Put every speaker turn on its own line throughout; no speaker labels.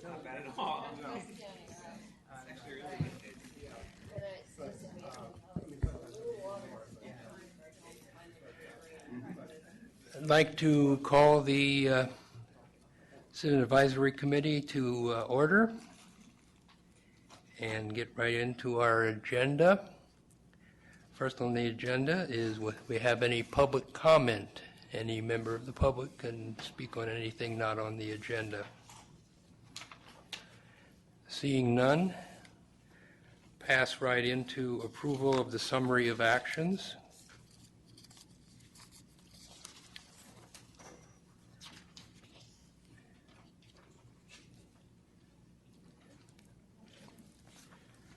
Not bad at all. No. It's actually really good.
I'd like to call the Citizen Advisory Committee to order and get right into our agenda. First on the agenda is whether we have any public comment. Any member of the public can speak on anything not on the agenda. Seeing none, pass right into approval of the summary of actions.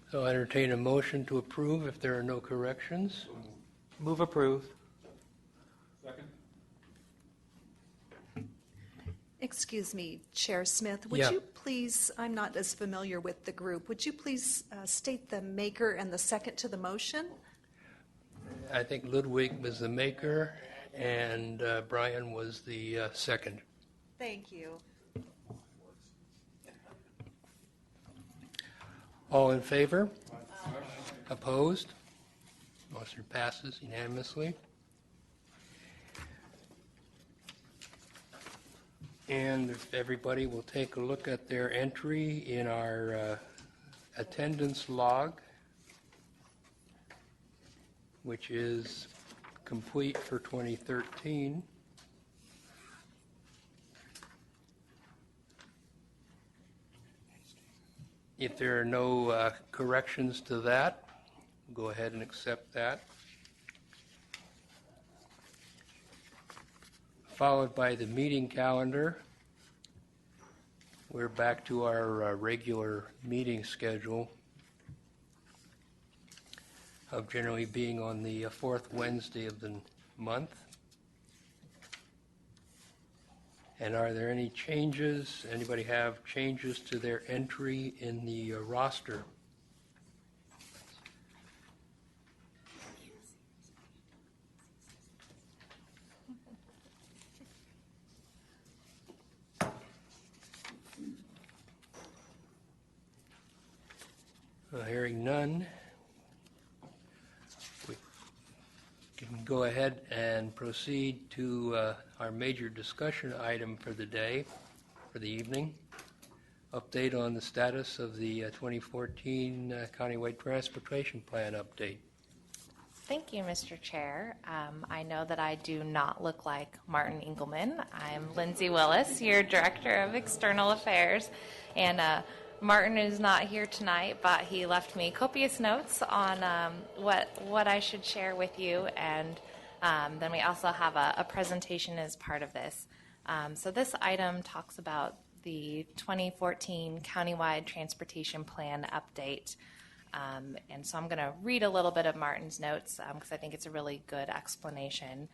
So I entertain a motion to approve if there are no corrections.
Move approve.
Second.
Excuse me, Chair Smith, would
Yeah.
you please, I'm not as familiar with the group, would you please state the maker and the second to the motion?
I think Ludwig was the maker and Brian was the second.
Thank you.
All in favor? Opposed? Motion passes unanimously. And if everybody will take a look at their entry in our attendance log, which is complete for 2013. If there are no corrections to that, go ahead and accept that. Followed by the meeting calendar. We're back to our regular meeting schedule of generally being on the fourth Wednesday of the month. And are there any changes? Anybody have changes to their entry in the roster? Hearing none, we can go ahead and proceed to our major discussion item for the day, for the evening. Update on the status of the 2014 Countywide Transportation Plan update.
Thank you, Mr. Chair. I know that I do not look like Martin Engelman. I'm Lindsay Willis, your Director of External Affairs, and Martin is not here tonight, but he left me copious notes on what I should share with you, and then we also have a presentation as part of this. So this item talks about the 2014 Countywide Transportation Plan update. And so I'm going to read a little bit of Martin's notes because I think it's a really good explanation.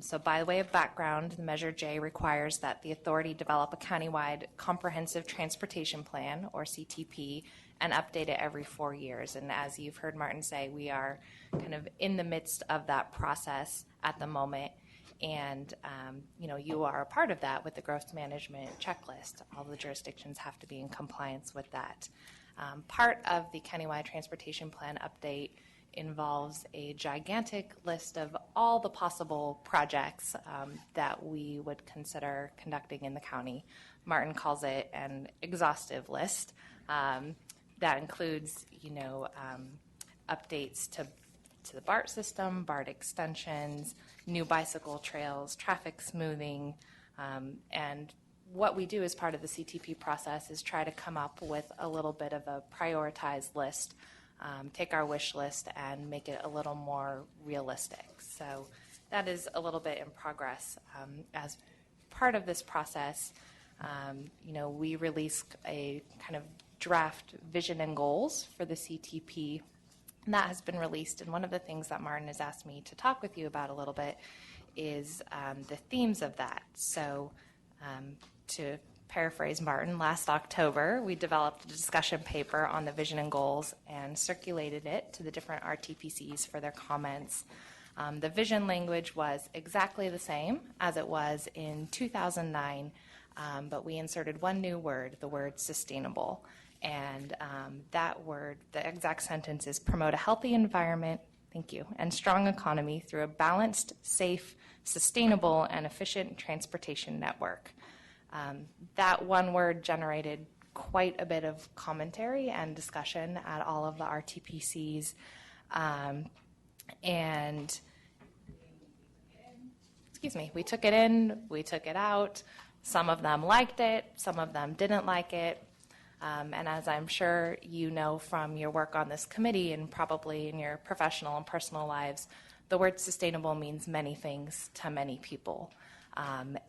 So by way of background, Measure J requires that the authority develop a countywide comprehensive transportation plan, or CTP, and update it every 4 years. And as you've heard Martin say, we are kind of in the midst of that process at the moment. And, you are a part of that with the growth management checklist. All the jurisdictions have to be in compliance with that. Part of the Countywide Transportation Plan update involves a gigantic list of all the possible projects that we would consider conducting in the county. Martin calls it an exhaustive list. That includes, updates to the BART system, BART extensions, new bicycle trails, traffic smoothing, and what we do as part of the CTP process is try to come up with a little bit of a prioritized list, take our wish list and make it a little more realistic. So that is a little bit in progress. As part of this process, we released a kind of draft vision and goals for the CTP, and that has been released. And one of the things that Martin has asked me to talk with you about a little bit is the themes of that. So to paraphrase Martin, last October, we developed a discussion paper on the vision and goals and circulated it to the different RTPCs for their comments. The vision language was exactly the same as it was in 2009, but we inserted one new word, the word sustainable. And that word, the exact sentence is promote a healthy environment, thank you, and strong economy through a balanced, safe, sustainable, and efficient transportation network. That one word generated quite a bit of commentary and discussion at all of the RTPCs. And we took it in, we took it out. Some of them liked it, some of them didn't like it. And as I'm sure you know from your work on this committee and probably in your professional and personal lives, the word sustainable means many things to many people.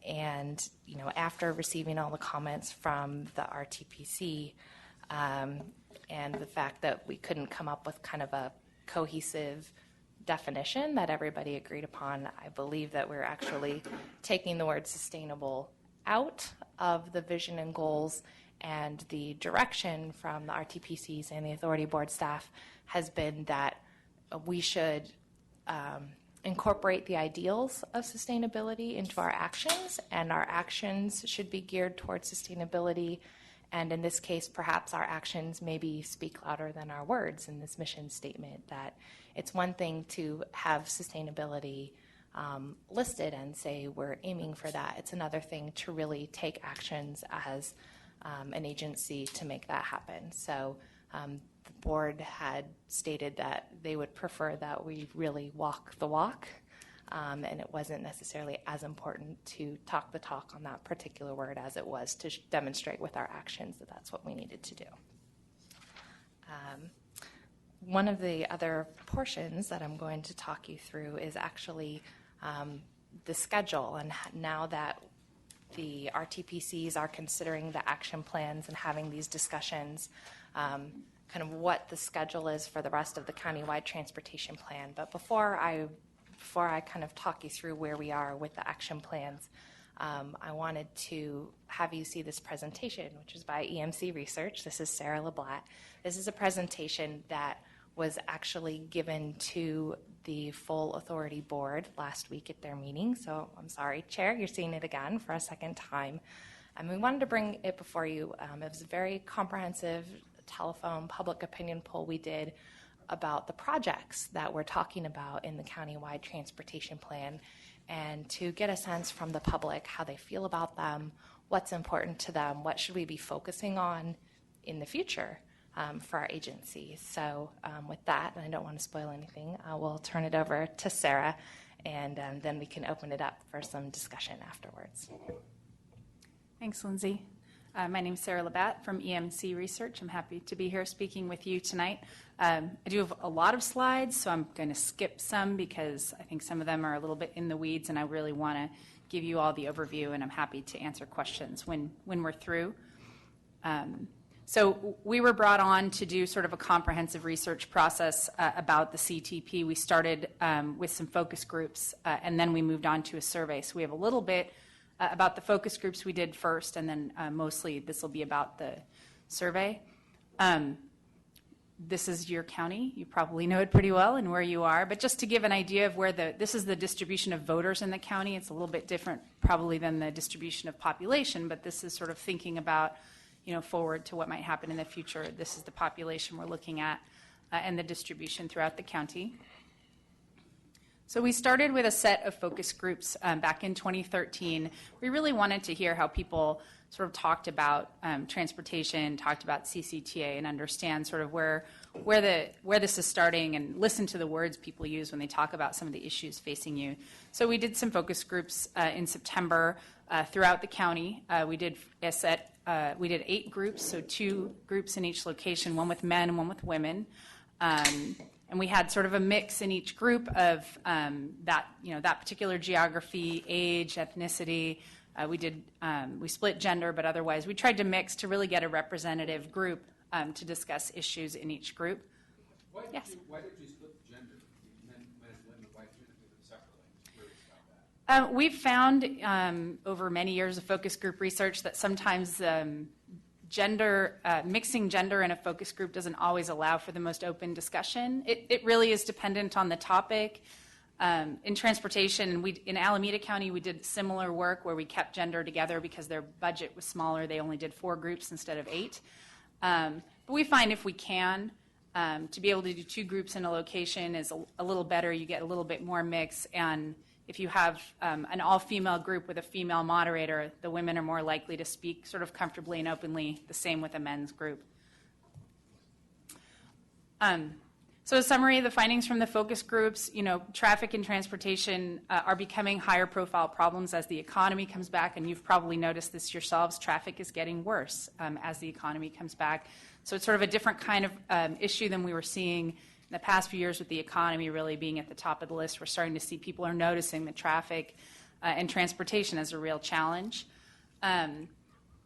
And you know, after receiving all the comments from the RTPC and the fact that we couldn't come up with kind of a cohesive definition that everybody agreed upon, I believe that we're actually taking the word sustainable out of the vision and goals, and the direction from the RTPCs and the authority board staff has been that we should incorporate the ideals of sustainability into our actions, and our actions should be geared towards sustainability. And in this case, perhaps our actions maybe speak louder than our words in this mission statement, that it's one thing to have sustainability listed and say we're aiming for that. It's another thing to really take actions as an agency to make that happen. So the board had stated that they would prefer that we really walk the walk, and it wasn't necessarily as important to talk the talk on that particular word as it was to demonstrate with our actions that that's what we needed to do. One of the other portions that I'm going to talk you through is actually the schedule, and now that the RTPCs are considering the action plans and having these discussions, kind of what the schedule is for the rest of the countywide transportation plan. But before I kind of talk you through where we are with the action plans, I wanted to have you see this presentation, which is by EMC Research. This is Sarah LeBlatt. This is a presentation that was actually given to the full authority board last week at their meeting. So I'm sorry, Chair, you're seeing it again for a second time. And we wanted to bring it before you. It was a very comprehensive telephone public opinion poll we did about the projects that we're talking about in the countywide transportation plan, and to get a sense from the public how they feel about them, what's important to them, what should we be focusing on in the future for our agency. So with that, and I don't want to spoil anything, I will turn it over to Sarah, and then we can open it up for some discussion afterwards.
Thanks, Lindsay. My name is Sarah Labatt from EMC Research. I'm happy to be here speaking with you tonight. I do have a lot of slides, so I'm going to skip some because I think some of them are a little bit in the weeds, and I really want to give you all the overview, and I'm happy to answer questions when we're through. So we were brought on to do sort of a comprehensive research process about the CTP. We started with some focus groups, and then we moved on to a survey. So we have a little bit about the focus groups we did first, and then mostly this will be about the survey. This is your county. You probably know it pretty well and where you are, but just to give an idea of where this is the distribution of voters in the county. It's a little bit different probably than the distribution of population, but this is sort of thinking about, forward to what might happen in the future. This is the population we're looking at and the distribution throughout the county. So we started with a set of focus groups back in 2013. We really wanted to hear how people sort of talked about transportation, talked about CCTA, and understand sort of where this is starting, and listen to the words people use when they talk about some of the issues facing you. So we did some focus groups in September throughout the county. We did 8 groups, so 2 groups in each location, one with men and one with women. And we had sort of a mix in each group of that particular geography, age, ethnicity. We split gender, but otherwise we tried to mix to really get a representative group to discuss issues in each group.
Why did
Yes.
you split gender? Men and women, why can't you do them separately? I'm curious about that.
We've found over many years of focus group research that sometimes mixing gender in a focus group doesn't always allow for the most open discussion. It really is dependent on the topic. In transportation, in Alameda County, we did similar work where we kept gender together because their budget was smaller. They only did 4 groups instead of 8. But we find if we can, to be able to do 2 groups in a location is a little better. You get a little bit more mix. And if you have an all-female group with a female moderator, the women are more likely to speak sort of comfortably and openly, the same with a men's group. So a summary of the findings from the focus groups, traffic and transportation are becoming higher profile problems as the economy comes back, and you've probably noticed this yourselves. Traffic is getting worse as the economy comes back. So it's sort of a different kind of issue than we were seeing in the past few years with the economy really being at the top of the list. We're starting to see people are noticing that traffic and transportation as a real challenge.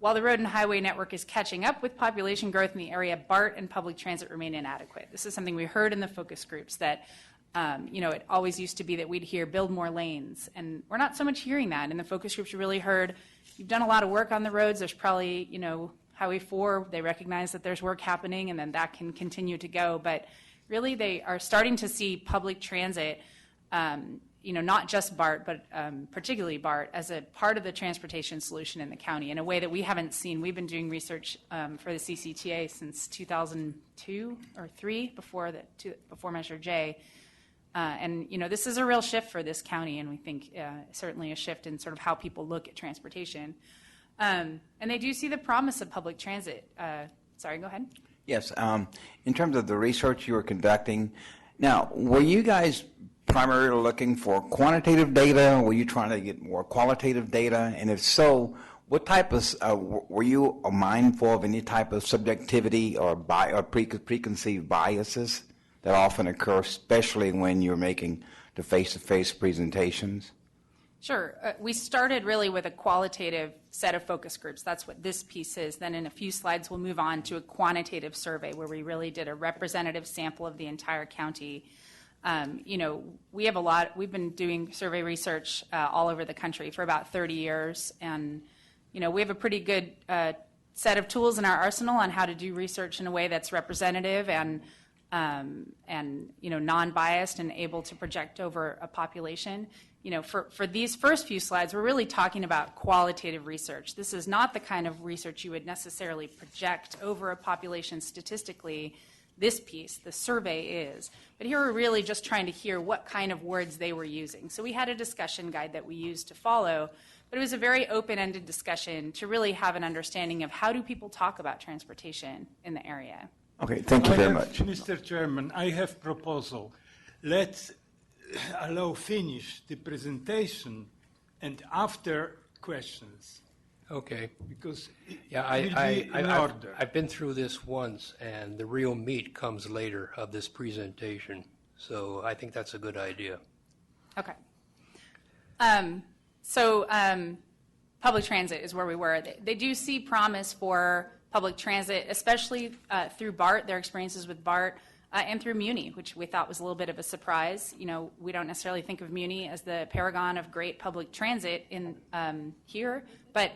While the road and highway network is catching up with population growth in the area, BART and public transit remain inadequate. This is something we heard in the focus groups that, it always used to be that we'd hear build more lanes, and we're not so much hearing that. In the focus groups, you really heard, you've done a lot of work on the roads. There's probably, Highway 4, they recognize that there's work happening, and then that can continue to go. But really, they are starting to see public transit, not just BART, but particularly BART, as a part of the transportation solution in the county in a way that we haven't seen. We've been doing research for the CCTA since 2002 or 3, before Measure J. And this is a real shift for this county, and we think certainly a shift in sort of how people look at transportation. And they do see the promise of public transit. Sorry, go ahead.
Yes. In terms of the research you were conducting, now, were you guys primarily looking for quantitative data? Were you trying to get more qualitative data? And if so, what type of, were you mindful of any type of subjectivity or preconceived biases that often occur, especially when you're making the face-to-face presentations?
Sure. We started really with a qualitative set of focus groups. That's what this piece is. Then in a few slides, we'll move on to a quantitative survey where we really did a representative sample of the entire county. We have we've been doing survey research all over the country for about 30 years. And, we have a pretty good set of tools in our arsenal on how to do research in a way that's representative and non-biased and able to project over a population. For these first few slides, we're really talking about qualitative research. This is not the kind of research you would necessarily project over a population statistically. This piece, the survey, is. But here we're really just trying to hear what kind of words they were using. So we had a discussion guide that we used to follow, but it was a very open-ended discussion to really have an understanding of how do people talk about transportation in the area.
Okay, thank you very much.
Mr. Chairman, I have proposal. Let's allow finish the presentation and after questions.
Okay.
Because
Yeah,
it will be in order.
I've been through this once, and the real meat comes later of this presentation. So I think that's a good idea.
Okay. Public transit is where we were. They do see promise for public transit, especially through BART, their experiences with BART, and through Muni, which we thought was a little bit of a surprise. We don't necessarily think of Muni as the paragon of great public transit in here, but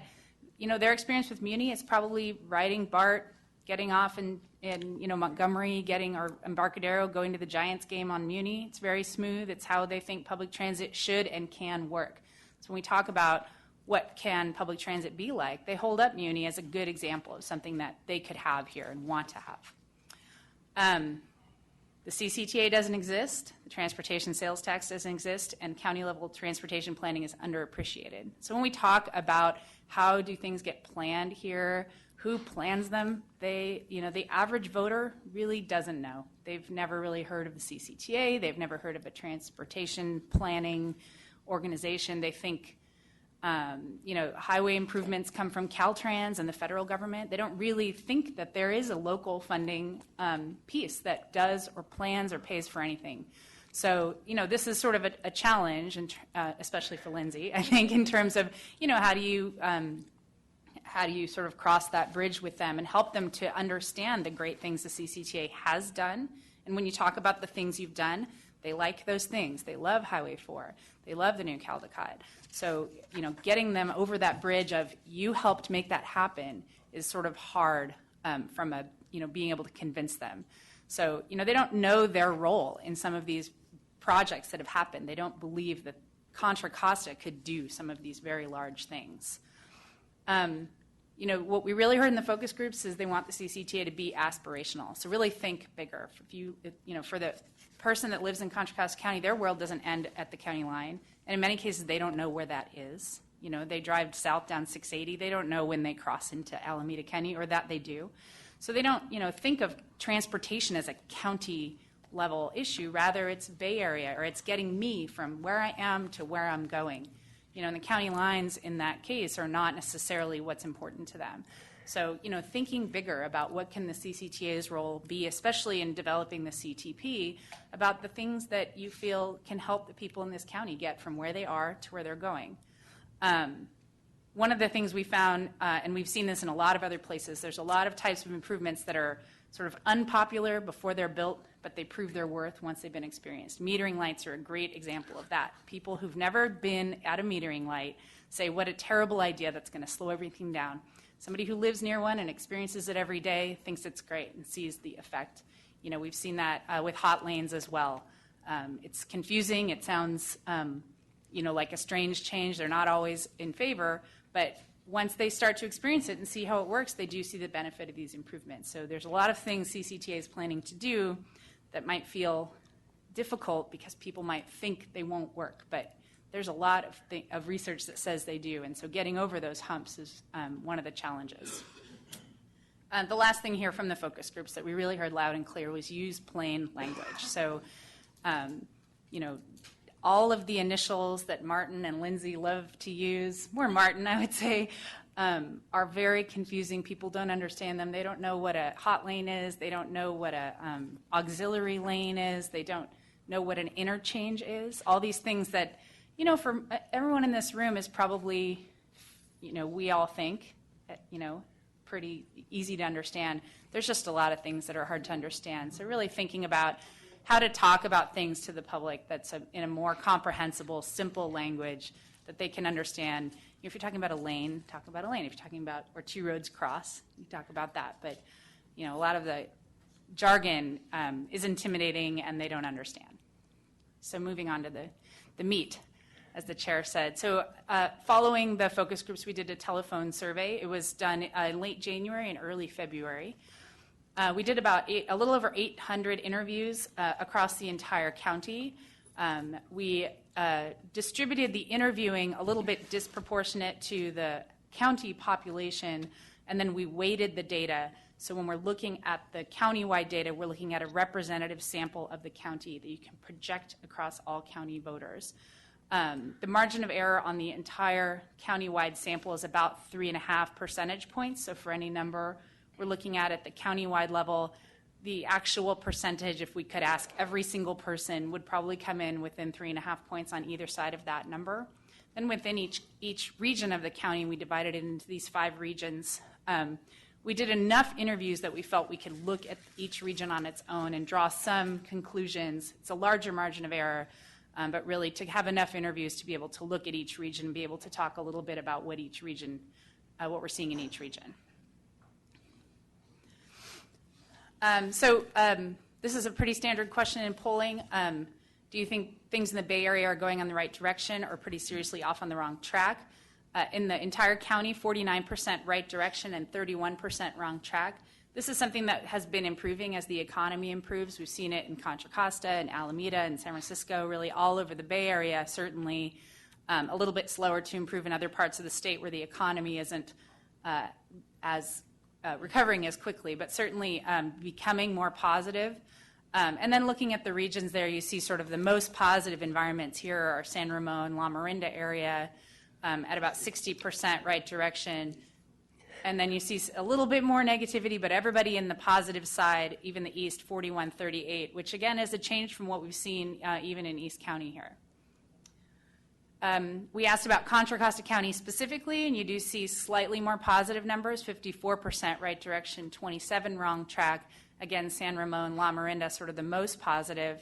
their experience with Muni is probably riding BART, getting off in Montgomery, or Embarcadero, going to the Giants game on Muni. It's very smooth. It's how they think public transit should and can work. So when we talk about what can public transit be like, they hold up Muni as a good example of something that they could have here and want to have. The CCTA doesn't exist, the transportation sales tax doesn't exist, and county-level transportation planning is underappreciated. So when we talk about how do things get planned here, who plans them, the average voter really doesn't know. They've never really heard of the CCTA, they've never heard of a transportation planning organization. They think highway improvements come from Caltrans and the federal government. They don't really think that there is a local funding piece that does or plans or pays for anything. So, this is sort of a challenge, and especially for Lindsay, I think, in terms of, how do you sort of cross that bridge with them and help them to understand the great things the CCTA has done. And when you talk about the things you've done, they like those things. They love Highway 4. They love the new Caldecott. So, getting them over that bridge of you helped make that happen is sort of hard from being able to convince them. So, they don't know their role in some of these projects that have happened. They don't believe that Contra Costa could do some of these very large things. You know, what we really heard in the focus groups is they want the CCTA to be aspirational. So really think bigger. You know, for the person that lives in Contra Costa County, their world doesn't end at the county line. And in many cases, they don't know where that is. You know, they drive south down 680. They don't know when they cross into Alameda County, or that they do. So they don't, you know, think of transportation as a county level issue. Rather, it's Bay Area, or it's getting me from where I am to where I'm going. You know, and the county lines in that case are not necessarily what's important to them. So, you know, thinking bigger about what can the CCTA's role be, especially in developing the CTP, about the things that you feel can help the people in this county get from where they are to where they're going. One of the things we found, and we've seen this in a lot of other places, there's a lot of types of improvements that are sort of unpopular before they're built, but they prove their worth once they've been experienced. Metering lights are a great example of that. People who've never been at a metering light say, what a terrible idea, that's going to slow everything down. Somebody who lives near one and experiences it every day thinks it's great and sees the effect. You know, we've seen that with hot lanes as well. It's confusing. It sounds, you know, like a strange change. They're not always in favor, but once they start to experience it and see how it works, they do see the benefit of these improvements. So there's a lot of things CCTA is planning to do that might feel difficult because people might think they won't work, but there's a lot of research that says they do, and so getting over those humps is one of the challenges. The last thing here from the focus groups that we really heard loud and clear was use plain language. So, you know, all of the initials that Martin and Lindsay love to use, more Martin, I would say, are very confusing. People don't understand them. They don't know what a hot lane is. They don't know what a auxiliary lane is. They don't know what an interchange is. All these things that, you know, for everyone in this room is probably, you know, we all think, you know, pretty easy to understand. There's just a lot of things that are hard to understand. So really thinking about how to talk about things to the public that's in a more comprehensible, simple language that they can understand. If you're talking about a lane, talk about a lane. If you're talking about where two roads cross, you talk about that. But, you know, a lot of the jargon is intimidating and they don't understand. So moving on to the meat, as the chair said. So following the focus groups, we did a telephone survey. It was done in late January and early February. We did about a little over 800 interviews across the entire county. We distributed the interviewing a little bit disproportionate to the county population, and then we weighted the data. So when we're looking at the county-wide data, we're looking at a representative sample of the county that you can project across all county voters. The margin of error on the entire county-wide sample is about 3.5 percentage points. So for any number we're looking at the county-wide level, the actual percentage, if we could ask every single person, would probably come in within 3.5 points on either side of that number. Then within each region of the county, we divided it into these 5 regions. We did enough interviews that we felt we could look at each region on its own and draw some conclusions. It's a larger margin of error, but really to have enough interviews to be able to look at each region and be able to talk a little bit about what each region, what we're seeing in each region. This is a pretty standard question in polling. Do you think things in the Bay Area are going on the right direction or pretty seriously off on the wrong track? In the entire county, 49% right direction and 31% wrong track. This is something that has been improving as the economy improves. We've seen it in Contra Costa and Alameda and San Francisco, really all over the Bay Area, certainly a little bit slower to improve in other parts of the state where the economy isn't as recovering as quickly, but certainly becoming more positive. And then looking at the regions there, you see sort of the most positive environments here are San Ramon, La Miranda area at about 60% right direction. And then you see a little bit more negativity, but everybody in the positive side, even the east, 41-38, which again is a change from what we've seen even in East County here. We asked about Contra Costa County specifically, and you do see slightly more positive numbers, 54% right direction, 27 wrong track. Again, San Ramon, La Miranda, sort of the most positive.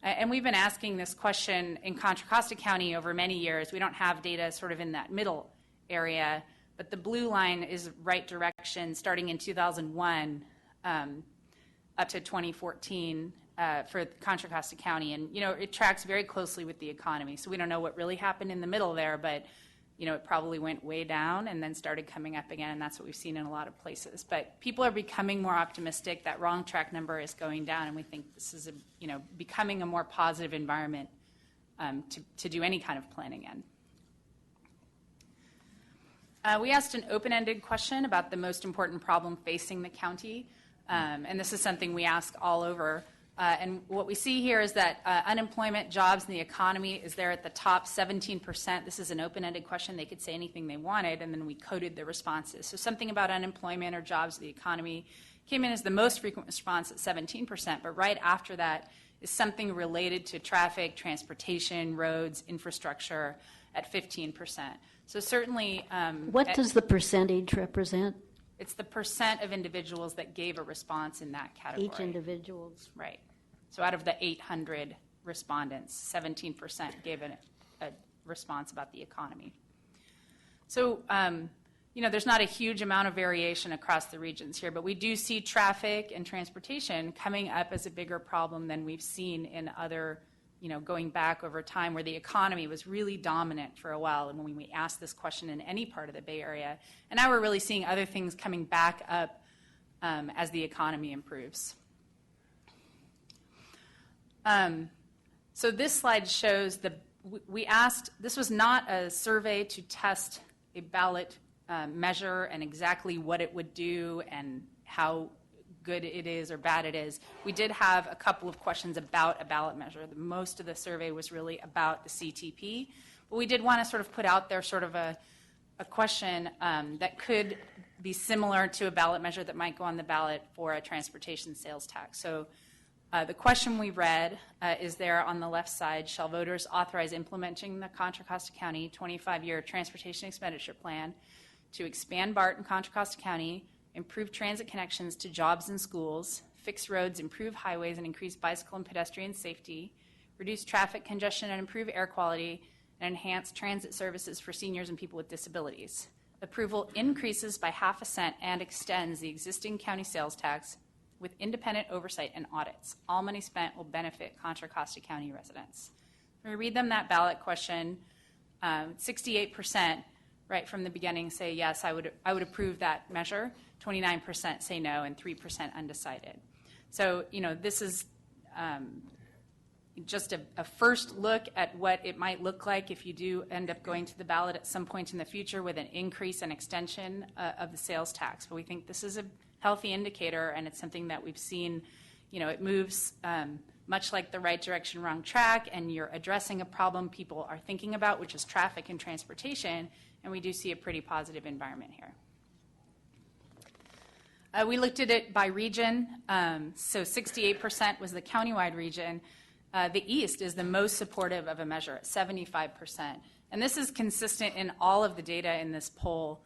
And we've been asking this question in Contra Costa County over many years. We don't have data sort of in that middle area, but the blue line is right direction starting in 2001 up to 2014. for Contra Costa County. And, it tracks very closely with the economy. So we don't know what really happened in the middle there, but, it probably went way down and then started coming up again, and that's what we've seen in a lot of places. But people are becoming more optimistic. That wrong track number is going down, and we think this is, becoming a more positive environment to do any kind of planning in. We asked an open-ended question about the most important problem facing the county, and this is something we ask all over. And what we see here is that unemployment, jobs, and the economy is there at the top, 17%. This is an open-ended question. They could say anything they wanted, and then we coded the responses. So something about unemployment or jobs, the economy, came in as the most frequent response at 17%, but right after that is something related to traffic, transportation, roads, infrastructure at 15%. So certainly...
what does the percentage represent?
It's the percent of individuals that gave a response in that category.
Each individual's.
Right. So out of the 800 respondents, 17% gave a response about the economy. So, there's not a huge amount of variation across the regions here, but we do see traffic and transportation coming up as a bigger problem than we've seen in other, going back over time where the economy was really dominant for a while and when we asked this question in any part of the Bay Area. And now we're really seeing other things coming back up as the economy improves. So this slide shows we asked, this was not a survey to test a ballot measure and exactly what it would do and how good it is or bad it is. We did have a couple of questions about a ballot measure. Most of the survey was really about the CTP, but we did want to sort of put out there sort of a question that could be similar to a ballot measure that might go on the ballot for a transportation sales tax. So the question we read is there on the left side: shall voters authorize implementing the Contra Costa County 25-year transportation expenditure plan to expand BART in Contra Costa County, improve transit connections to jobs and schools, fix roads, improve highways, and increase bicycle and pedestrian safety, reduce traffic congestion and improve air quality, and enhance transit services for seniors and people with disabilities. Approval increases by 0.5 cent and extends the existing county sales tax with independent oversight and audits. All money spent will benefit Contra Costa County residents. When we read them that ballot question, 68% right from the beginning say yes, I would approve that measure. 29% say no, and 3% undecided. So, this is just a first look at what it might look like if you do end up going to the ballot at some point in the future with an increase and extension of the sales tax. But we think this is a healthy indicator, and it's something that we've seen, it moves much like the right direction, wrong track, and you're addressing a problem people are thinking about, which is traffic and transportation, and we do see a pretty positive environment here. We looked at it by region, so 68% was the countywide region. The East is the most supportive of a measure at 75%. And this is consistent in all of the data in this poll.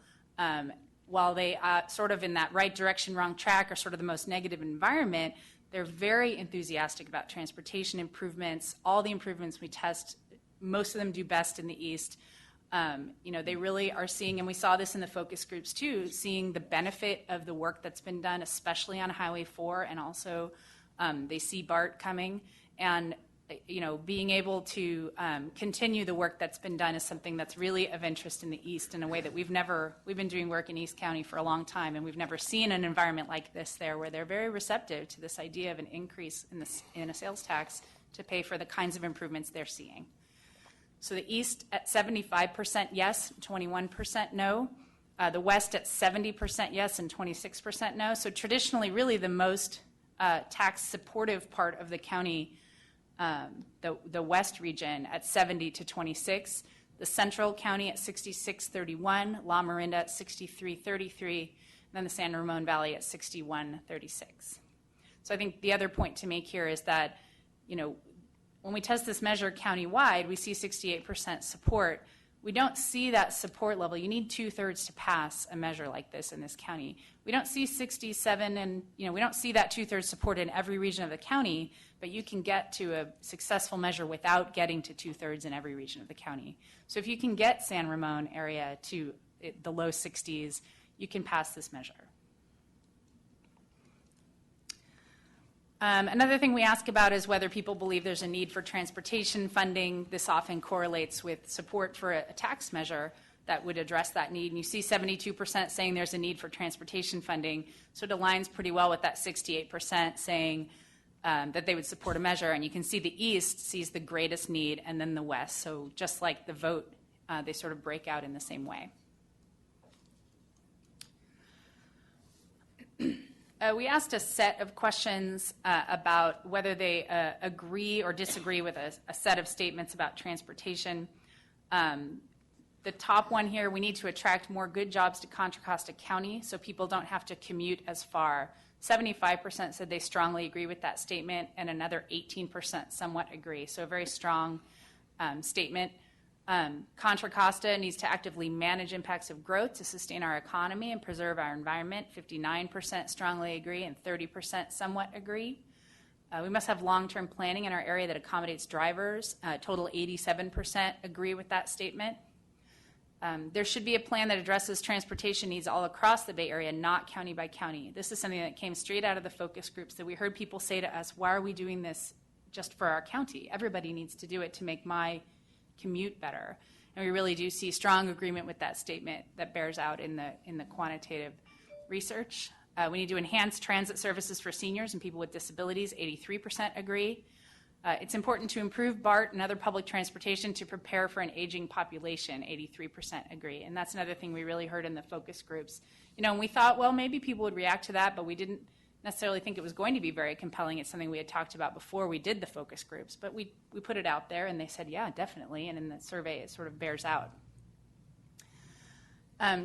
While they sort of in that right direction, wrong track are sort of the most negative environment, they're very enthusiastic about transportation improvements. All the improvements we test, most of them do best in the East. They really are seeing, and we saw this in the focus groups too, seeing the benefit of the work that's been done, especially on Highway 4, and also they see BART coming. And being able to continue the work that's been done is something that's really of interest in the East in a way that we've been doing work in East County for a long time, and we've never seen an environment like this there where they're very receptive to this idea of an increase in a sales tax to pay for the kinds of improvements they're seeing. So the East at 75% yes, 21% no. The West at 70% yes and 26% no. So traditionally, really the most tax supportive part of the county, the West region at 70 to 26, the Central County at 66-31, La Miranda at 63-33, and then the San Ramon Valley at 61-36. So I think the other point to make here is that, when we test this measure countywide, we see 68% support. We don't see that support level. You need 2/3 to pass a measure like this in this county. We don't see 67 and, we don't see that 2/3 support in every region of the county, but you can get to a successful measure without getting to 2/3 in every region of the county. So if you can get San Ramon area to the low 60s, you can pass this measure. Another thing we ask about is whether people believe there's a need for transportation funding. This often correlates with support for a tax measure that would address that need. And you see 72% saying there's a need for transportation funding, so it aligns pretty well with that 68% saying that they would support a measure. And you can see the East sees the greatest need, and then the West. So just like the vote, they sort of break out in the same way. We asked a set of questions about whether they agree or disagree with a set of statements about transportation. The top one here, we need to attract more good jobs to Contra Costa County so people don't have to commute as far. 75% said they strongly agree with that statement, and another 18% somewhat agree. So a very strong statement. Contra Costa needs to actively manage impacts of growth to sustain our economy and preserve our environment. 59% strongly agree, and 30% somewhat agree. We must have long-term planning in our area that accommodates drivers. Total 87% agree with that statement. There should be a plan that addresses transportation needs all across the Bay Area, not county by county. This is something that came straight out of the focus groups that we heard people say to us, why are we doing this just for our county? Everybody needs to do it to make my commute better. And we really do see strong agreement with that statement that bears out in the quantitative research. We need to enhance transit services for seniors and people with disabilities. 83% agree. It's important to improve BART and other public transportation to prepare for an aging population. 83% agree. And that's another thing we really heard in the focus groups. And we thought, well, maybe people would react to that, but we didn't necessarily think it was going to be very compelling. It's something we had talked about before we did the focus groups. But we put it out there, and they said, yeah, definitely. And in the survey, it sort of bears out.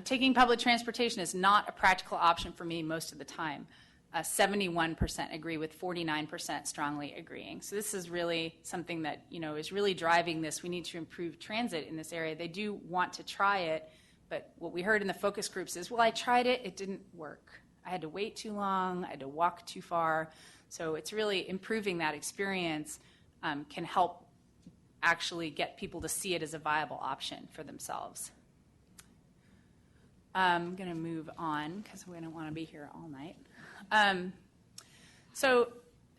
Taking public transportation is not a practical option for me most of the time. 71% agree, with 49% strongly agreeing. So this is really something that is really driving this. We need to improve transit in this area. They do want to try it, but what we heard in the focus groups is, well, I tried it, it didn't work. I had to wait too long, I had to walk too far. So it's really improving that experience can help actually get people to see it as a viable option for themselves. I'm going to move on because we don't want to be here all night. So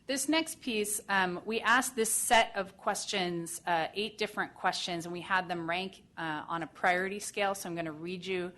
this next piece, we asked this set of questions, 8 different questions, and we had them rank on a priority scale. So I'm going to read you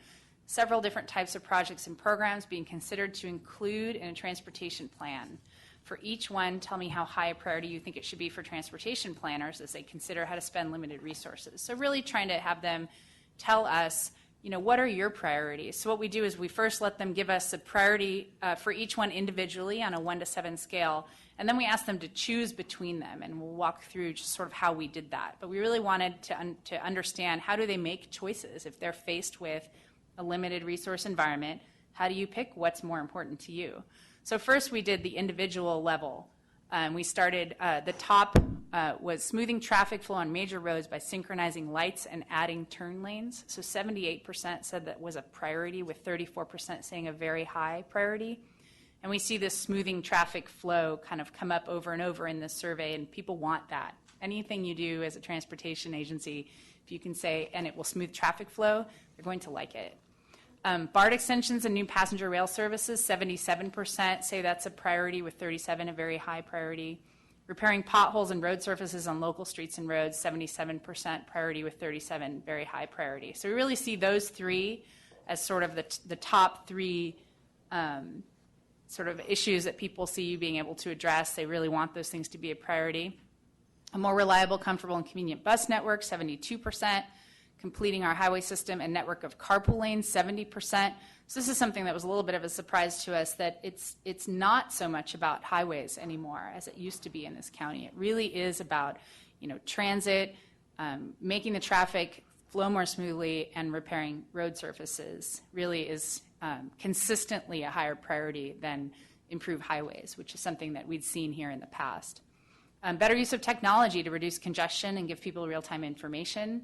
several different types of projects and programs being considered to include in a transportation plan. For each one, tell me how high a priority you think it should be for transportation planners as they consider how to spend limited resources. So really trying to have them tell us, what are your priorities? So what we do is we first let them give us a priority for each one individually on a 1 to 7 scale, and then we ask them to choose between them, and we'll walk through just sort of how we did that. But we really wanted to understand, how do they make choices if they're faced with a limited resource environment? How do you pick what's more important to you? So first we did the individual level. We started, the top was smoothing traffic flow on major roads by synchronizing lights and adding turn lanes. So 78% said that was a priority, with 34% saying a very high priority. And we see this smoothing traffic flow kind of come up over and over in this survey, and people want that. Anything you do as a transportation agency, if you can say, and it will smooth traffic flow, they're going to like it. BART extensions and new passenger rail services, 77% say that's a priority, with 37% a very high priority. Repairing potholes and road surfaces on local streets and roads, 77% priority, with 37% very high priority. So we really see those 3 as sort of the top 3 sort of issues that people see you being able to address. They really want those things to be a priority. A more reliable, comfortable, and convenient bus network, 72%. Completing our highway system and network of carpool lanes, 70%. So this is something that was a little bit of a surprise to us, that it's not so much about highways anymore as it used to be in this county. It really is about transit, making the traffic flow more smoothly, and repairing road surfaces really is consistently a higher priority than improve highways, which is something that we'd seen here in the past. Better use of technology to reduce congestion and give people real-time information.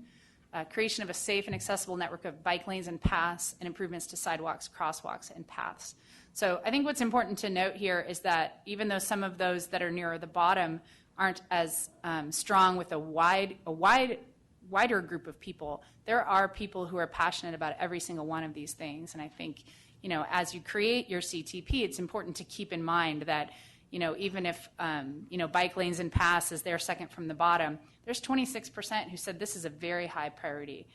Creation of a safe and accessible network of bike lanes and paths, and improvements to sidewalks, crosswalks, and paths. So I think what's important to note here is that even though some of those that are nearer the bottom aren't as strong with a wider group of people, there are people who are passionate about every single one of these things. And I think, as you create your CTP, it's important to keep in mind that even if, bike lanes and paths is their second from the bottom, there's 26% who said this is a very high priority.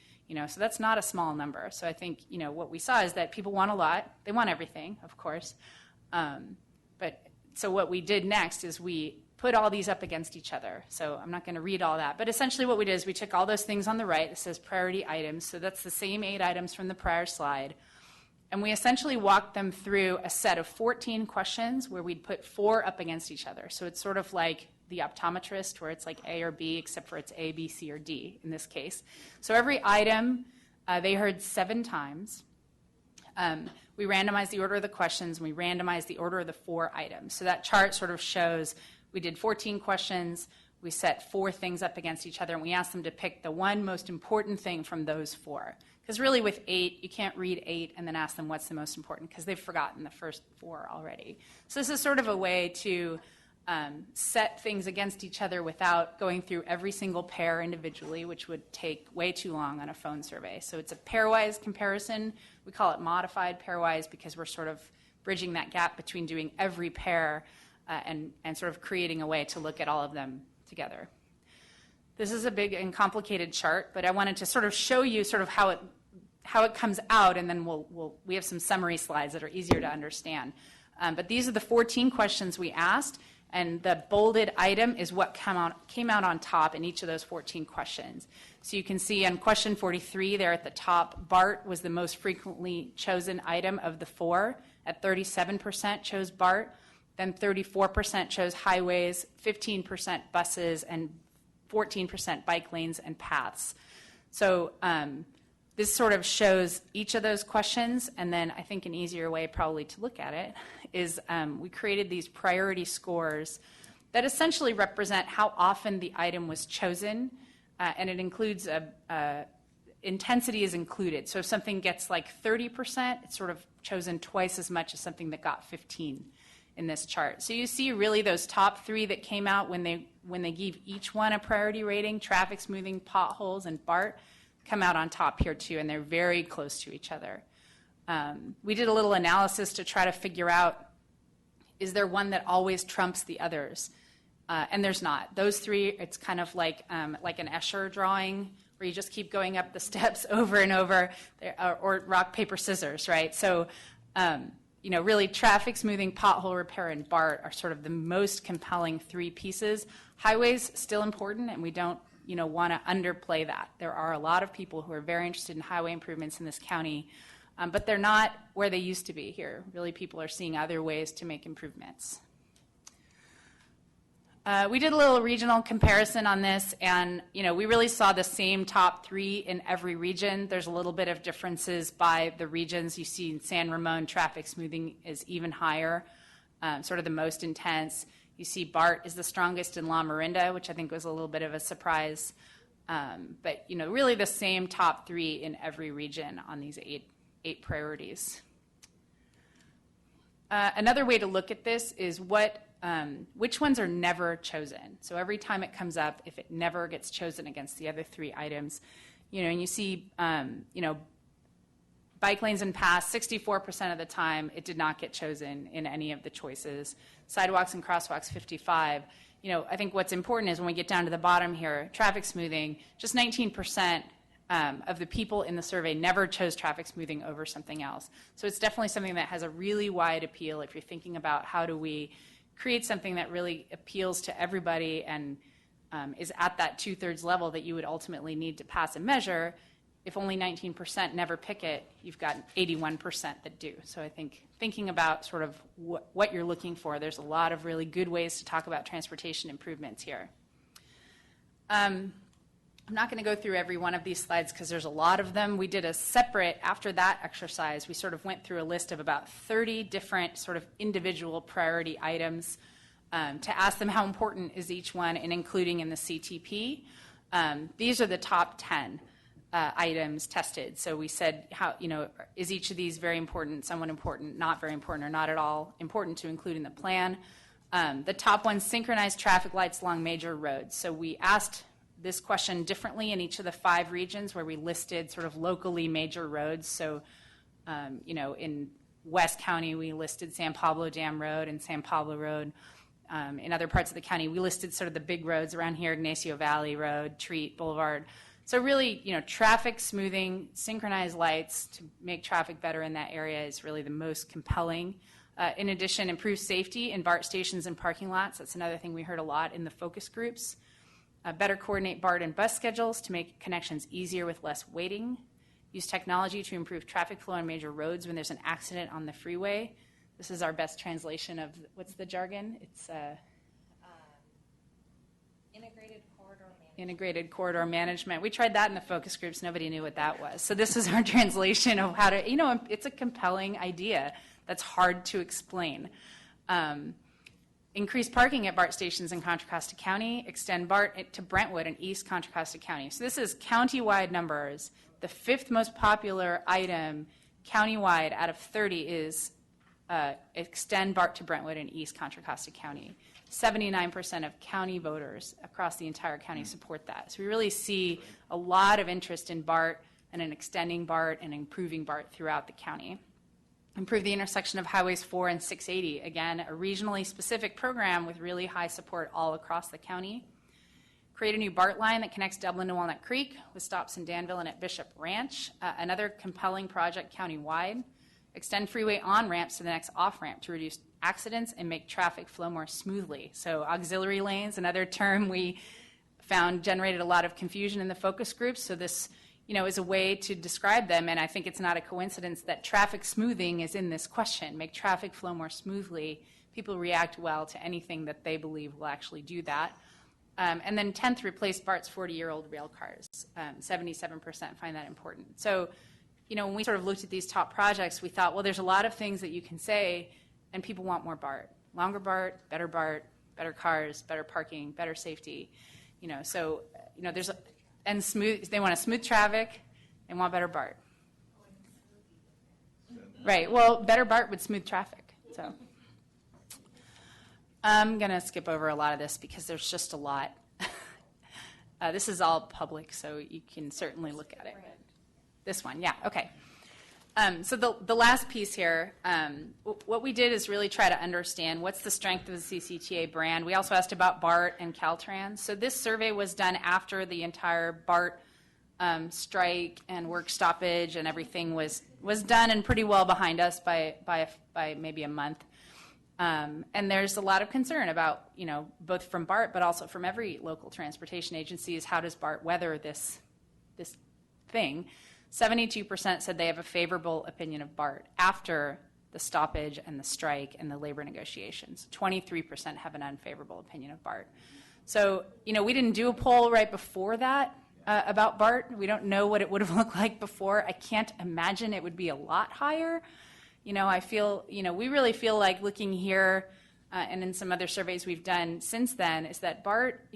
So that's not a small number. So I think, what we saw is that people want a lot. They want everything, of course. So what we did next is we put all these up against each other. So I'm not going to read all that. But essentially what we did is we took all those things on the right that says priority items. So that's the same 8 items from the prior slide. And we essentially walked them through a set of 14 questions where we'd put 4 up against each other. So it's sort of like the optometrist where it's like A or B, except for it's A, B, C, or D in this case. So every item they heard 7 times. We randomized the order of the questions, and we randomized the order of the 4 items. So that chart sort of shows we did 14 questions, we set 4 things up against each other, and we asked them to pick the one most important thing from those 4. Because really with 8, you can't read 8 and then ask them what's the most important, because they've forgotten the first 4 already. So this is sort of a way to set things against each other without going through every single pair individually, which would take way too long on a phone survey. So it's a pairwise comparison. We call it modified pairwise because we're sort of bridging that gap between doing every pair and sort of creating a way to look at all of them together. This is a big and complicated chart, but I wanted to sort of show you sort of how it comes out, and then we have some summary slides that are easier to understand. But these are the 14 questions we asked, and the bolded item is what came out on top in each of those 14 questions. So you can see on question 43 there at the top, BART was the most frequently chosen item of the 4. At 37% chose BART, then 34% chose highways, 15% buses, and 14% bike lanes and paths. So this sort of shows each of those questions, and then I think an easier way probably to look at it is we created these priority scores that essentially represent how often the item was chosen, and it includes intensity is included. So if something gets like 30%, it's sort of chosen twice as much as something that got 15 in this chart. So you see really those top 3 that came out when they gave each one a priority rating, traffic smoothing, potholes, and BART, come out on top here too, and they're very close to each other. We did a little analysis to try to figure out, is there one that always trumps the others? And there's not. Those 3, it's kind of like an Escher drawing where you just keep going up the steps over and over, or rock, paper, scissors, right? So, really traffic smoothing, pothole repair, and BART are sort of the most compelling 3 pieces. Highways, still important, and we don't want to underplay that. There are a lot of people who are very interested in highway improvements in this county, but they're not where they used to be here. Really, people are seeing other ways to make improvements. We did a little regional comparison on this, and we really saw the same top 3 in every region. There's a little bit of differences by the regions. You see in San Ramon, traffic smoothing is even higher, sort of the most intense. You see BART is the strongest in La Miranda, which I think was a little bit of a surprise. But really the same top 3 in every region on these 8 priorities. Another way to look at this is which ones are never chosen. So every time it comes up, if it never gets chosen against the other 3 items, and you see, bike lanes and paths, 64% of the time, it did not get chosen in any of the choices. Sidewalks and crosswalks, 55%. I think what's important is when we get down to the bottom here, traffic smoothing, just 19% of the people in the survey never chose traffic smoothing over something else. So it's definitely something that has a really wide appeal if you're thinking about how do we create something that really appeals to everybody and is at that 2/3 level that you would ultimately need to pass a measure. If only 19% never pick it, you've got 81% that do. So I think thinking about sort of what you're looking for, there's a lot of really good ways to talk about transportation improvements here. I'm not going to go through every one of these slides because there's a lot of them. We did a separate, after that exercise, we sort of went through a list of about 30 different sort of individual priority items to ask them how important is each one, and including in the CTP. These are the top 10 items tested. So we said, is each of these very important, somewhat important, not very important, or not at all important to include in the plan? The top one, synchronized traffic lights along major roads. So we asked this question differently in each of the 5 regions where we listed sort of locally major roads. So, in West County, we listed San Pablo Dam Road and San Pablo Road. in other parts of the county. We listed sort of the big roads around here, Ignacio Valley Road, Treat Boulevard. So really, traffic smoothing, synchronized lights to make traffic better in that area is really the most compelling. In addition, improve safety in BART stations and parking lots. That's another thing we heard a lot in the focus groups. Better coordinate BART and bus schedules to make connections easier with less waiting. Use technology to improve traffic flow on major roads when there's an accident on the freeway. This is our best translation of, what's the jargon? It's integrated corridor management. We tried that in the focus groups. Nobody knew what that was. So this is our translation of how to, it's a compelling idea that's hard to explain. Increase parking at BART stations in Contra Costa County. Extend BART to Brentwood and East Contra Costa County. So this is county-wide numbers. The 5th most popular item county-wide out of 30 is extend BART to Brentwood and East Contra Costa County. 79% of county voters across the entire county support that. So we really see a lot of interest in BART and in extending BART and improving BART throughout the county. Improve the intersection of Highways 4 and 680. Again, a regionally specific program with really high support all across the county. Create a new BART line that connects Dublin to Walnut Creek with stops in Danville and at Bishop Ranch. Another compelling project countywide. Extend freeway on-ramps to the next off-ramp to reduce accidents and make traffic flow more smoothly. So auxiliary lanes, another term we found generated a lot of confusion in the focus groups. So this is a way to describe them, and I think it's not a coincidence that traffic smoothing is in this question. Make traffic flow more smoothly. People react well to anything that they believe will actually do that. And then 10th, replace BART's 40-year-old rail cars. 77% find that important. So, when we sort of looked at these top projects, we thought, well, there's a lot of things that you can say, and people want more BART. Longer BART, better cars, better parking, better safety. There's and smooth. They want a smooth traffic. They want better BART. Right. Well, better BART would smooth traffic. So I'm going to skip over a lot of this because there's just a lot. This is all public, so you can certainly look at it. This one, yeah, okay. So the last piece here, what we did is really try to understand what's the strength of the CCTA brand. We also asked about BART and Caltrans. So this survey was done after the entire BART strike and work stoppage and everything was done and pretty well behind us by maybe a month. And there's a lot of concern about, both from BART but also from every local transportation agency is how does BART weather this thing. 72% said they have a favorable opinion of BART after the stoppage and the strike and the labor negotiations. 23% have an unfavorable opinion of BART. So, we didn't do a poll right before that about BART. We don't know what it would have looked like before. I can't imagine it would be a lot higher. I feel, we really feel like looking here and in some other surveys we've done since then is that BART,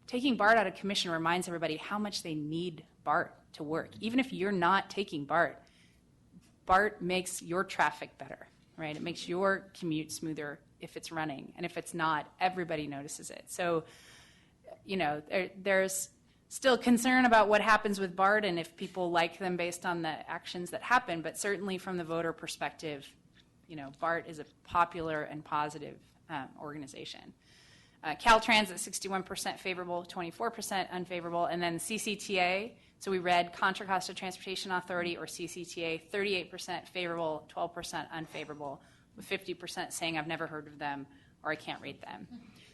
taking BART out of commission reminds everybody how much they need BART to work. Even if you're not taking BART, BART makes your traffic better, right? It makes your commute smoother if it's running. And if it's not, everybody notices it. So, there's still concern about what happens with BART and if people like them based on the actions that happen. But certainly from the voter perspective, BART is a popular and positive organization. Caltrans at 61% favorable, 24% unfavorable. And then CCTA, so we read Contra Costa Transportation Authority or CCTA, 38% favorable, 12% unfavorable, with 50% saying I've never heard of them or I can't rate them.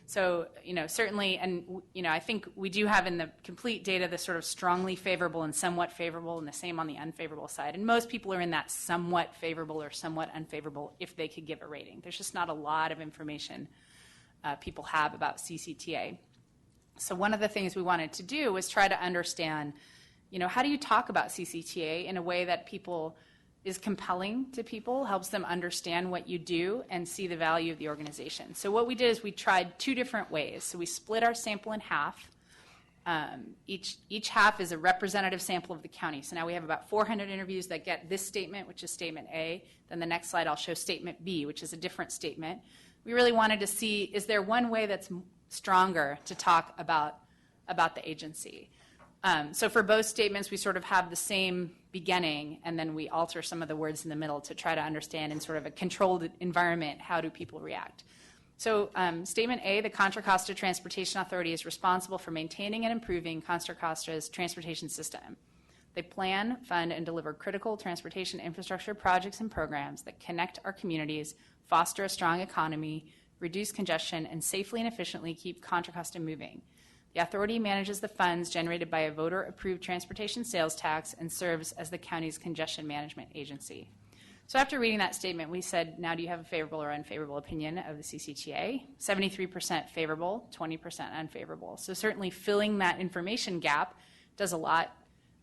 So, certainly, and, I think we do have in the complete data the sort of strongly favorable and somewhat favorable and the same on the unfavorable side. And most people are in that somewhat favorable or somewhat unfavorable if they could give a rating. There's just not a lot of information people have about CCTA. So one of the things we wanted to do was try to understand, how do you talk about CCTA in a way that is compelling to people, helps them understand what you do and see the value of the organization. So what we did is we tried 2 different ways. So we split our sample in half. Each half is a representative sample of the county. So now we have about 400 interviews that get this statement, which is statement A. Then the next slide I'll show statement B, which is a different statement. We really wanted to see, is there one way that's stronger to talk about the agency? So for both statements, we sort of have the same beginning, and then we alter some of the words in the middle to try to understand in sort of a controlled environment, how do people react? So Statement A, the Contra Costa Transportation Authority is responsible for maintaining and improving Contra Costa's transportation system. They plan, fund, and deliver critical transportation infrastructure projects and programs that connect our communities, foster a strong economy, reduce congestion, and safely and efficiently keep Contra Costa moving. The authority manages the funds generated by a voter-approved transportation sales tax and serves as the county's congestion management agency. So after reading that statement, we said, now do you have a favorable or unfavorable opinion of the CCTA? 73% favorable, 20% unfavorable. So certainly filling that information gap does a lot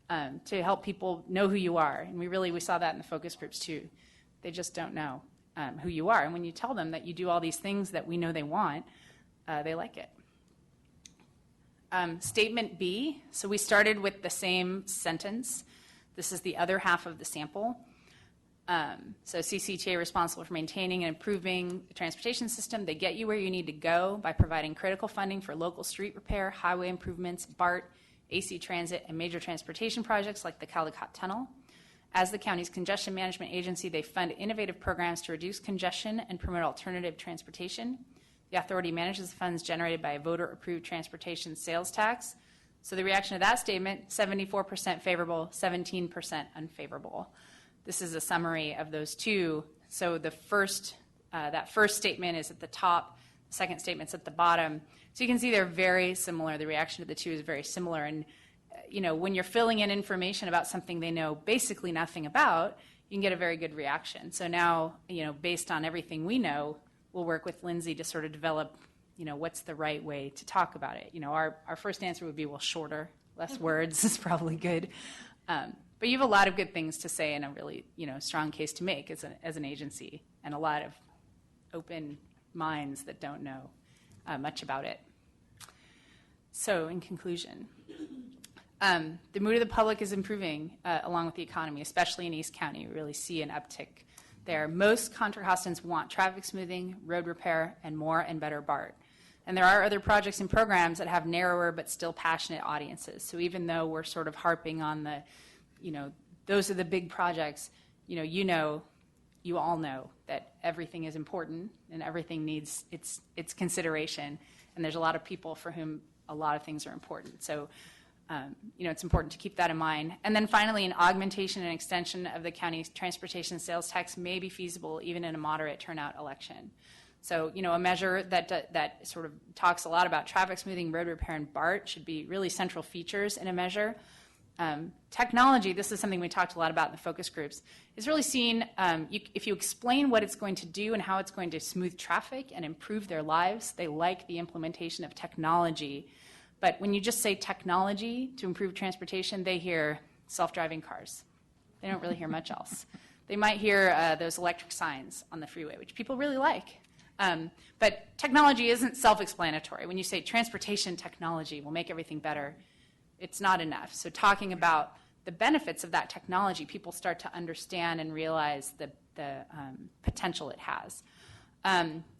to help people know who you are. And we saw that in the focus groups too. They just don't know who you are. And when you tell them that you do all these things that we know they want, they like it. Statement B, so we started with the same sentence. This is the other half of the sample. So CCTA responsible for maintaining and improving the transportation system. They get you where you need to go by providing critical funding for local street repair, highway improvements, BART, AC transit, and major transportation projects like the Caldecott Tunnel. As the county's congestion management agency, they fund innovative programs to reduce congestion and promote alternative transportation. The authority manages the funds generated by a voter-approved transportation sales tax. So the reaction to that statement, 74% favorable, 17% unfavorable. This is a summary of those two. So the that first statement is at the top, the second statement's at the bottom. So you can see they're very similar. The reaction to the two is very similar. And when you're filling in information about something they know basically nothing about, you can get a very good reaction. So now, based on everything we know, we'll work with Lindsay to sort of develop, what's the right way to talk about it. Our first answer would be, well, shorter, less words is probably good. But you have a lot of good things to say and a really, strong case to make as an agency, and a lot of open minds that don't know much about it. So, in conclusion, the mood of the public is improving along with the economy, especially in East County. We really see an uptick there. Most Contra Costans want traffic smoothing, road repair, and more and better BART. And there are other projects and programs that have narrower but still passionate audiences. So even though we're sort of harping on the those are the big projects, you all know that everything is important and everything needs its consideration. And there's a lot of people for whom a lot of things are important. So, it's important to keep that in mind. And then finally, an augmentation and extension of the county's transportation sales tax may be feasible even in a moderate turnout election. So, a measure that sort of talks a lot about traffic smoothing, road repair, and BART should be really central features in a measure. Technology, this is something we talked a lot about in the focus groups, is really seen, if you explain what it's going to do and how it's going to smooth traffic and improve their lives, they like the implementation of technology. But when you just say technology to improve transportation, they hear self-driving cars. They don't really hear much else. They might hear those electric signs on the freeway, which people really like. But technology isn't self-explanatory. When you say transportation technology will make everything better, it's not enough. So talking about the benefits of that technology, people start to understand and realize the potential it has.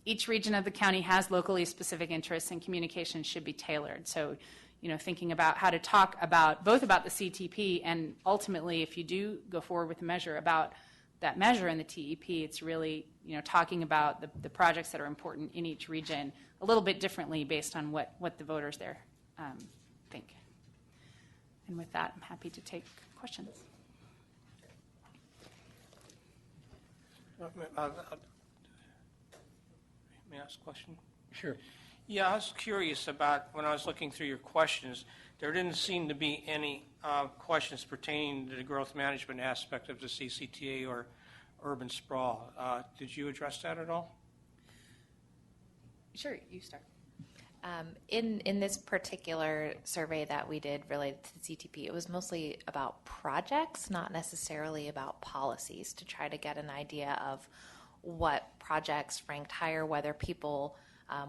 Each region of the county has locally specific interests, and communication should be tailored. So, thinking about how to talk both about the CTP and ultimately, if you do go forward with a measure, about that measure in the TEP, it's really, talking about the projects that are important in each region a little bit differently based on what the voters there think. And with that, I'm happy to take questions.
May I ask a question?
Sure.
Yeah, I was curious about, when I was looking through your questions, there didn't seem to be any questions pertaining to the growth management aspect of the CCTA or urban sprawl. Did you address that at all?
Sure, you start.
In this particular survey that we did related to the CTP, it was mostly about projects, not necessarily about policies, to try to get an idea of what projects ranked higher, whether people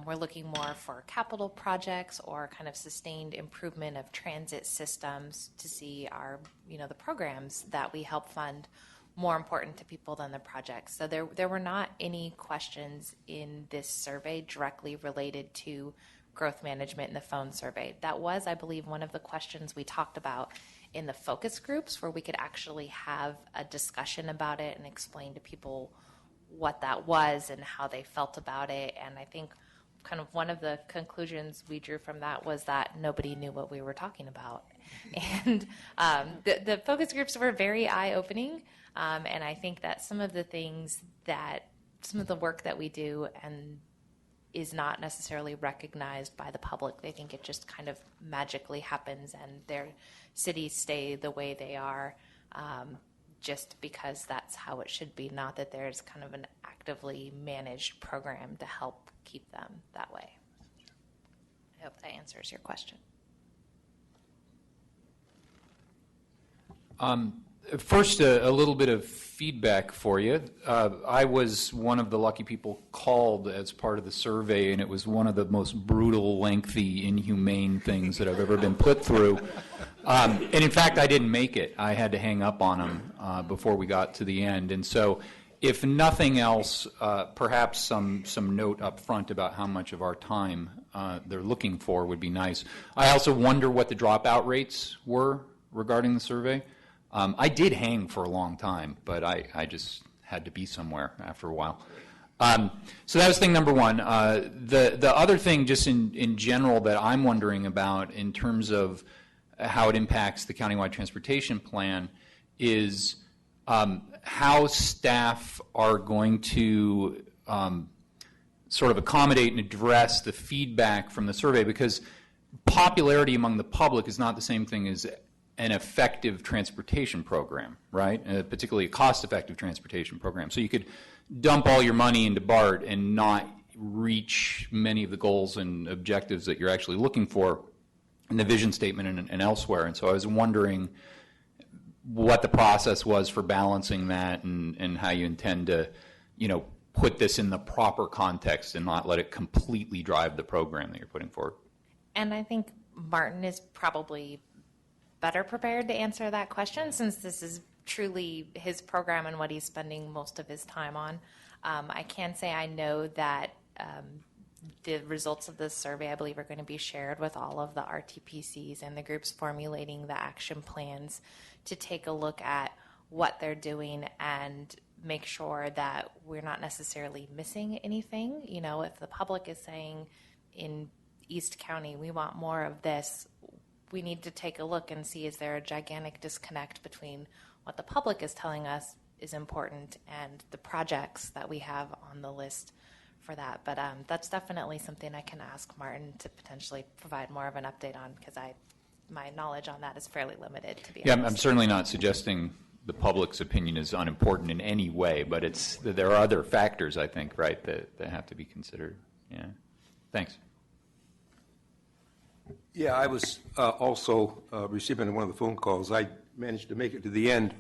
were looking more for capital projects or kind of sustained improvement of transit systems, to see are the programs that we help fund more important to people than the projects. So there were not any questions in this survey directly related to growth management in the phone survey. That was, I believe, one of the questions we talked about in the focus groups, where we could actually have a discussion about it and explain to people what that was and how they felt about it. And I think kind of one of the conclusions we drew from that was that nobody knew what we were talking about. And the focus groups were very eye-opening. And I think that some of the work that we do and is not necessarily recognized by the public. They think it just kind of magically happens and their cities stay the way they are just because that's how it should be, not that there's kind of an actively managed program to help keep them that way. I hope that answers your question.
First, a little bit of feedback for you. I was one of the lucky people called as part of the survey, and it was one of the most brutal, lengthy, inhumane things that I've ever been put through. And in fact, I didn't make it. I had to hang up on them before we got to the end. And so, if nothing else, perhaps some note up front about how much of our time they're looking for would be nice. I also wonder what the dropout rates were regarding the survey. I did hang for a long time, but I just had to be somewhere after a while. So that was thing number one. The other thing just in general that I'm wondering about in terms of how it impacts the countywide transportation plan is how staff are going to sort of accommodate and address the feedback from the survey, because popularity among the public is not the same thing as an effective transportation program, right? Particularly a cost-effective transportation program. So you could dump all your money into BART and not reach many of the goals and objectives that you're actually looking for in the vision statement and elsewhere. And so I was wondering what the process was for balancing that and how you intend to, put this in the proper context and not let it completely drive the program that you're putting forward.
And I think Martin is probably better prepared to answer that question, since this is truly his program and what he's spending most of his time on. I can say I know that the results of this survey, I believe, are going to be shared with all of the RTPCs and the groups formulating the action plans to take a look at what they're doing and make sure that we're not necessarily missing anything. If the public is saying in East County, we want more of this, we need to take a look and see, is there a gigantic disconnect between what the public is telling us is important and the projects that we have on the list for that. But that's definitely something I can ask Martin to potentially provide more of an update on, because my knowledge on that is fairly limited, to be honest.
I'm certainly not suggesting the public's opinion is unimportant in any way, but there are other factors, I think, right, that have to be considered. Yeah. Thanks.
Yeah, I was also a recipient of one of the phone calls. I managed to make it to the end.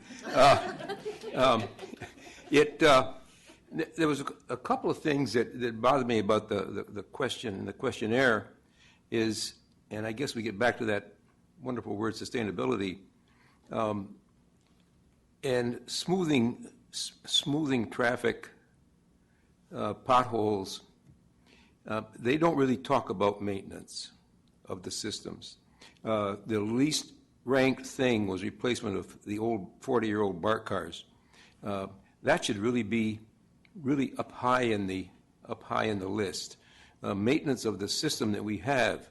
There was a couple of things that bothered me about the question, the questionnaire is, and I guess we get back to that wonderful word, sustainability, and smoothing traffic, potholes. They don't really talk about maintenance of the systems. The least ranked thing was replacement of the old 40-year-old BART cars. That should really be up high in the list. Maintenance of the system that we have,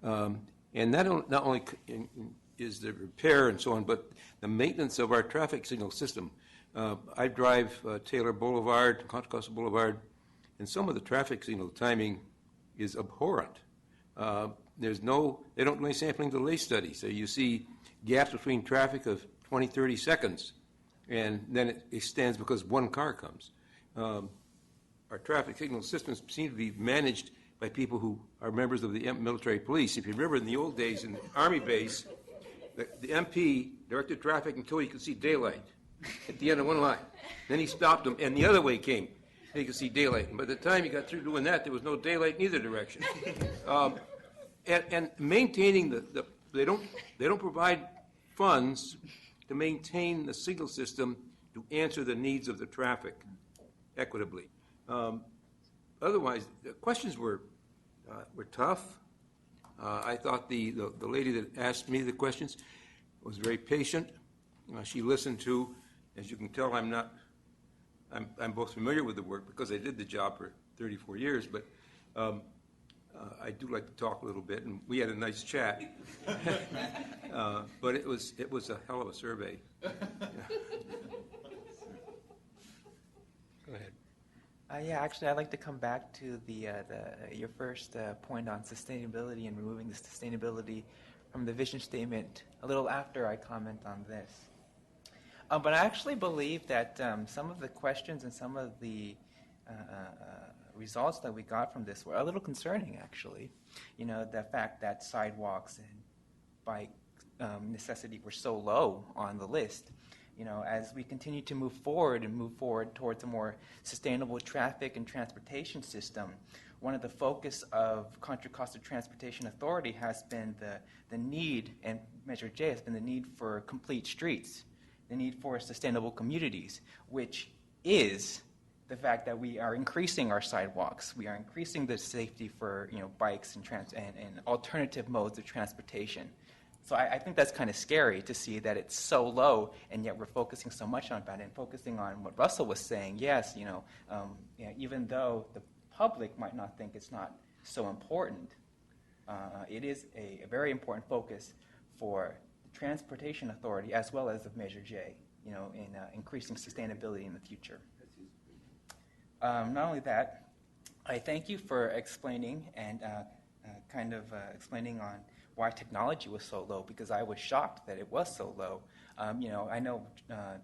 and not only is the repair and so on, but the maintenance of our traffic signal system. I drive Taylor Boulevard, Contra Costa Boulevard, and some of the traffic signal timing is abhorrent. They don't do any sampling delay study, so you see gaps between traffic of 20, 30 seconds, and then it extends because one car comes. Our traffic signal systems seem to be managed by people who are members of the military police. If you remember, in the old days in the Army base, the MP directed traffic until you could see daylight at the end of one line. Then he stopped them, and the other way came. You could see daylight. And by the time you got through doing that, there was no daylight in either direction. And maintaining they don't provide funds to maintain the signal system to answer the needs of the traffic equitably. Otherwise, the questions were tough. I thought the lady that asked me the questions was very patient. She listened to, as you can tell, I'm not I'm both familiar with the work because I did the job for 34 years, but I do like to talk a little bit, and we had a nice chat. But it was a hell of a survey.
Go ahead.
Yeah, actually, I'd like to come back to your first point on sustainability and removing the sustainability from the vision statement a little after I comment on this. But I actually believe that some of the questions and some of the results that we got from this were a little concerning, actually. You know, the fact that sidewalks and bike necessity were so low on the list. You know, as we continue to move forward towards a more sustainable traffic and transportation system, one of the focus of Contra Costa Transportation Authority has been the need, and Measure J has been the need for complete streets, the need for sustainable communities, which is the fact that we are increasing our sidewalks, we are increasing the safety for bikes and alternative modes of transportation. So I think that's kind of scary to see that it's so low, and yet we're focusing so much on that and focusing on what Russell was saying. Yes, even though the public might not think it's not so important, it is a very important focus for the Transportation Authority as well as of Measure J, in increasing sustainability in the future. Not only that, I thank you for explaining and explaining on why technology was so low, because I was shocked that it was so low. I know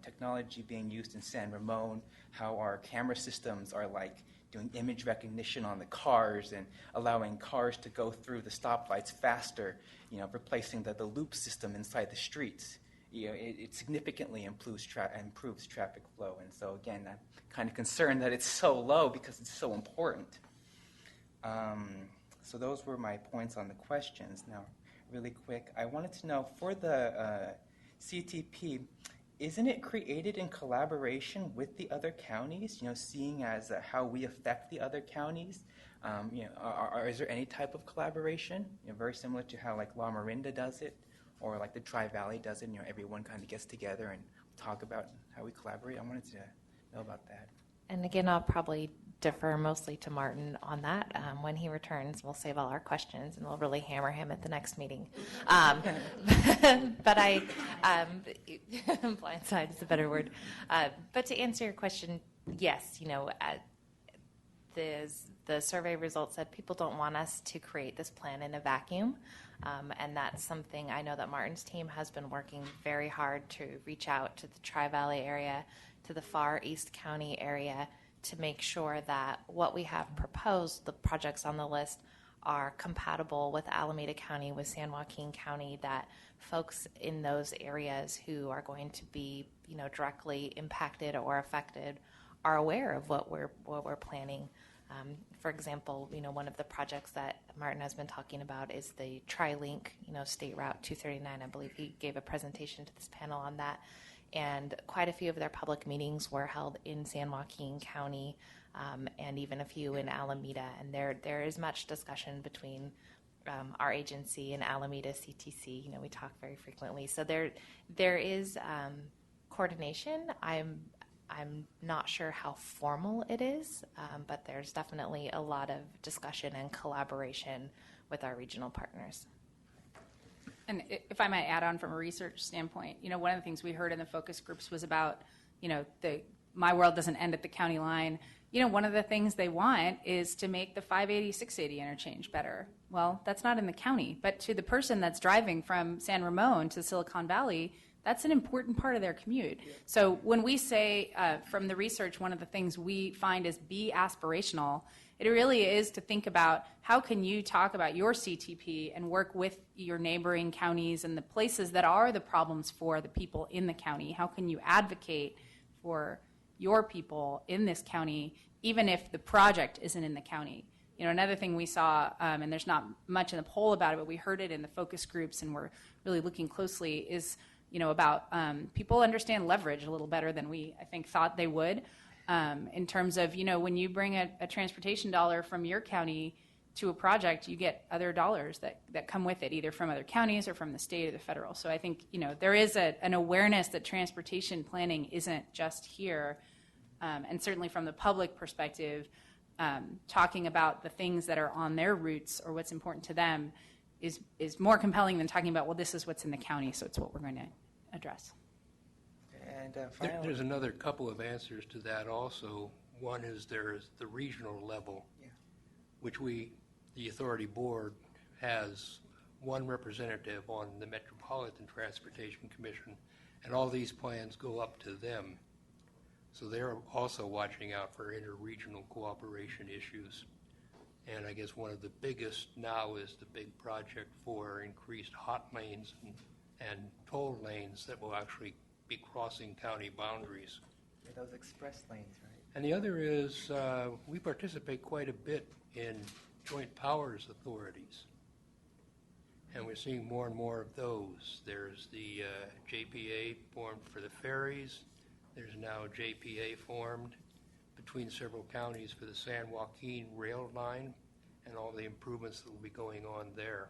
technology being used in San Ramon, how our camera systems are like doing image recognition on the cars and allowing cars to go through the stoplights faster, replacing the loop system inside the streets. It significantly improves traffic flow. And so again, I'm kind of concerned that it's so low because it's so important. So those were my points on the questions. Now, really quick, I wanted to know, for the CTP, isn't it created in collaboration with the other counties, seeing as how we affect the other counties? Is there any type of collaboration, very similar to how like La Marinda does it, or like the Tri-Valley does it, everyone kind of gets together and talk about how we collaborate? I wanted to know about that.
And again, I'll probably defer mostly to Martin on that. When he returns, we'll save all our questions and we'll really hammer him at the next meeting. But blindside is a better word. But to answer your question, yes, the survey results said people don't want us to create this plan in a vacuum. And that's something I know that Martin's team has been working very hard to reach out to the Tri-Valley area, to the Far East County area, to make sure that what we have proposed, the projects on the list, are compatible with Alameda County, with San Joaquin County, that folks in those areas who are going to be, directly impacted or affected are aware of what we're planning. For example, one of the projects that Martin has been talking about is the Tri-Link, State Route 239. I believe he gave a presentation to this panel on that. And quite a few of their public meetings were held in San Joaquin County, and even a few in Alameda. And there is much discussion between our agency and Alameda CTC. We talk very frequently. So there is coordination. I'm not sure how formal it is, but there's definitely a lot of discussion and collaboration with our regional partners.
And if I might add on from a research standpoint, one of the things we heard in the focus groups was about, my world doesn't end at the county line. One of the things they want is to make the 580, 680 interchange better. Well, that's not in the county, but to the person that's driving from San Ramon to Silicon Valley, that's an important part of their commute. So when we say from the research, one of the things we find is be aspirational, it really is to think about how can you talk about your CTP and work with your neighboring counties and the places that are the problems for the people in the county. How can you advocate for your people in this county, even if the project isn't in the county? Another thing we saw, and there's not much in the poll about it, but we heard it in the focus groups and we're really looking closely, is about people understand leverage a little better than we, I think, thought they would. In terms of, when you bring a transportation dollar from your county to a project, you get other dollars that come with it, either from other counties or from the state or the federal. So I think, there is an awareness that transportation planning isn't just here And certainly from the public perspective, talking about the things that are on their routes or what's important to them is more compelling than talking about, well, this is what's in the county, so it's what we're going to address.
And
There's another couple of answers to that also. One is there's the regional level, which the authority board has one representative on the Metropolitan Transportation Commission, and all these plans go up to them. So they're also watching out for interregional cooperation issues. And I guess one of the biggest now is the big project for increased hot lanes and toll lanes that will actually be crossing county boundaries.
those express lanes, right?
And the other is we participate quite a bit in joint powers authorities. And we're seeing more and more of those. There's the JPA formed for the ferries. There's now a JPA formed between several counties for the San Joaquin rail line and all the improvements that will be going on there.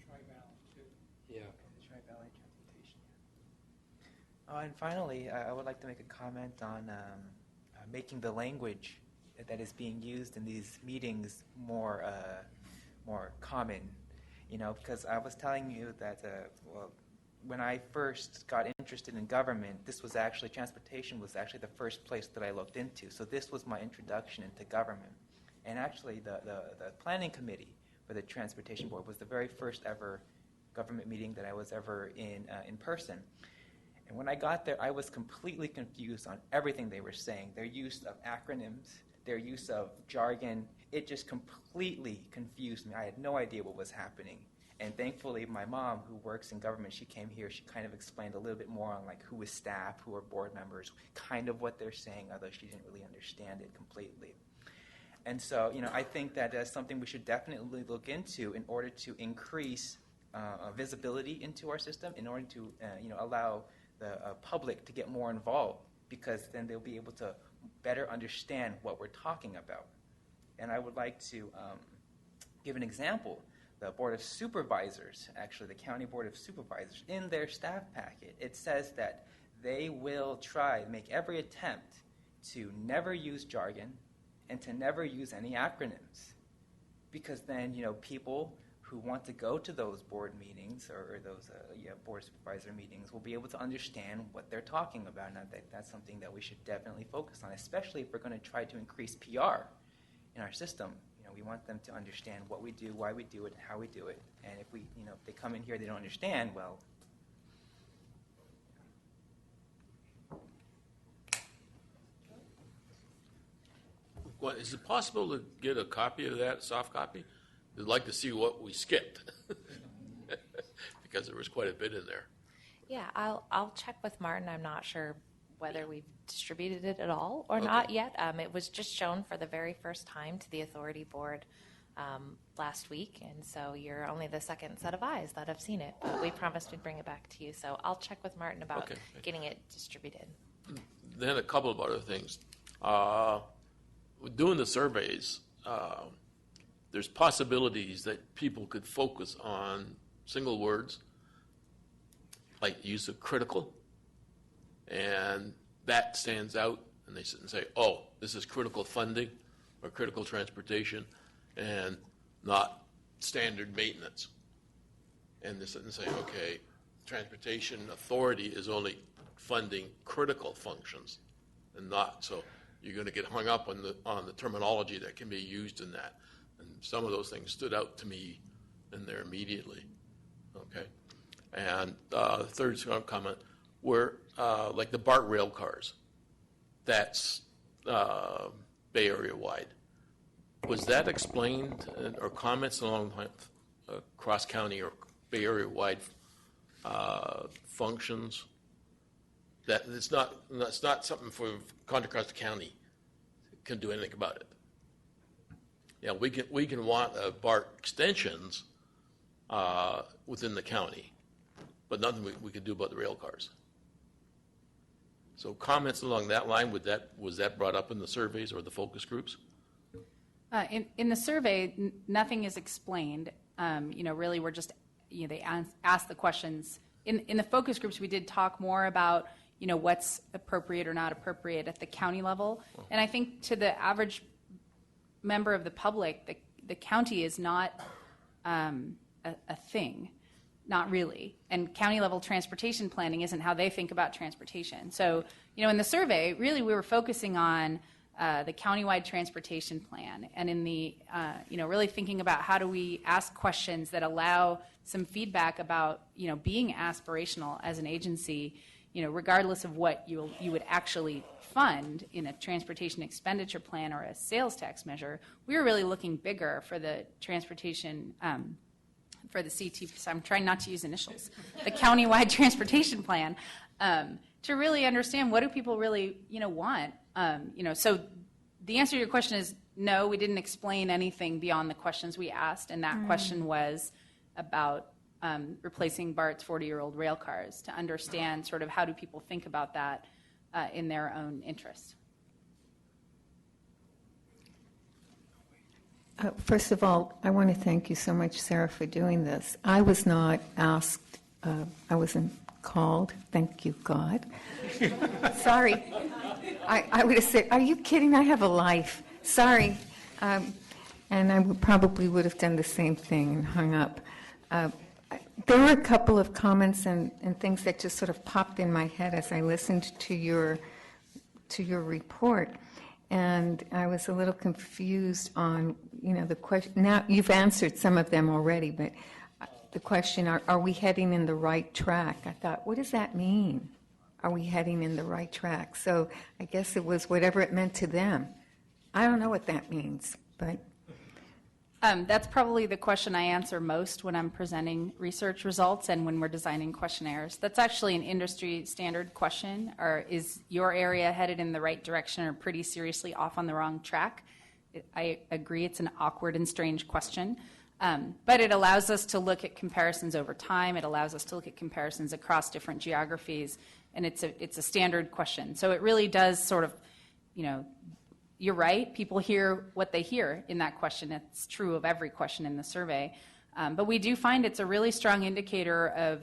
Tri-Valley, too.
Yeah.
The Tri-Valley Transportation. And finally, I would like to make a comment on making the language that is being used in these meetings more common. You know, because I was telling you that, when I first got interested in government, transportation was actually the first place that I looked into. So this was my introduction into government. And actually, the planning committee for the Transportation Board was the very first ever government meeting that I was ever in person. And when I got there, I was completely confused on everything they were saying. Their use of acronyms, their use of jargon, it just completely confused me. I had no idea what was happening. And thankfully, my mom, who works in government, she came here. She kind of explained a little bit more on like who is staff, who are board members, kind of what they're saying, although she didn't really understand it completely. And so, you know, I think that that's something we should definitely look into in order to increase visibility into our system, in order to, allow the public to get more involved, because then they'll be able to better understand what we're talking about. And I would like to give an example. The Board of Supervisors, actually the County Board of Supervisors, in their staff packet, it says that they will try to make every attempt to never use jargon and to never use any acronyms. Because then, people who want to go to those board meetings or those Board of Supervisor meetings will be able to understand what they're talking about. And I think that's something that we should definitely focus on, especially if we're going to try to increase PR in our system. We want them to understand what we do, why we do it, and how we do it. And if if they come in here, they don't understand, well.
Well, is it possible to get a copy of that, soft copy? I'd like to see what we skipped, because there was quite a bit in there.
Yeah, I'll check with Martin. I'm not sure whether we've distributed it at all or not yet. It was just shown for the very first time to the authority board last week, and so you're only the second set of eyes that have seen it, but we promised we'd bring it back to you. So I'll check with Martin about getting it distributed.
Then a couple of other things. Doing the surveys, there's possibilities that people could focus on single words, like use of critical, and that stands out, and they sit and say, oh, this is critical funding or critical transportation and not standard maintenance. And they sit and say, okay, transportation authority is only funding critical functions and not. So you're going to get hung up on the terminology that can be used in that. And some of those things stood out to me in there immediately. Okay. And the third comment were like the BART rail cars. That's Bay Area wide. Was that explained or comments along cross-county or Bay Area wide functions? That it's not something for Contra Costa County can do anything about it. Yeah, we can want BART extensions within the county, but nothing we could do about the rail cars. So comments along that line, was that brought up in the surveys or the focus groups?
In the survey, nothing is explained. Really, we're just, they ask the questions. In the focus groups, we did talk more about, what's appropriate or not appropriate at the county level. And I think to the average member of the public, the county is not a thing, not really. And county level transportation planning isn't how they think about transportation. So, in the survey, really we were focusing on the countywide transportation plan, and in the, really thinking about how do we ask questions that allow some feedback about, being aspirational as an agency, regardless of what you would actually fund in a transportation expenditure plan or a sales tax measure. We were really looking bigger for the transportation, for the CT, so I'm trying not to use initials, the countywide transportation plan, to really understand what do people really, want. So the answer to your question is no, we didn't explain anything beyond the questions we asked, and that question was about replacing BART's 40-year-old rail cars, to understand sort of how do people think about that in their own interests.
First of all, I want to thank you so much, Sarah, for doing this. I was not asked, I wasn't called, thank you, God. Sorry. I would have said, are you kidding? I have a life. Sorry. And I probably would have done the same thing and hung up. There were a couple of comments and things that just sort of popped in my head as I listened to your report. And I was a little confused on, the question. Now, you've answered some of them already, but the question, are we heading in the right track? I thought, what does that mean? Are we heading in the right track? So I guess it was whatever it meant to them. I don't know what that means, but...
That's probably the question I answer most when I'm presenting research results and when we're designing questionnaires. That's actually an industry standard question, or is your area headed in the right direction or pretty seriously off on the wrong track? I agree it's an awkward and strange question, but it allows us to look at comparisons over time. It allows us to look at comparisons across different geographies, and it's a standard question. So it really does sort of, you're right, people hear what they hear in that question. It's true of every question in the survey. But we do find it's a really strong indicator of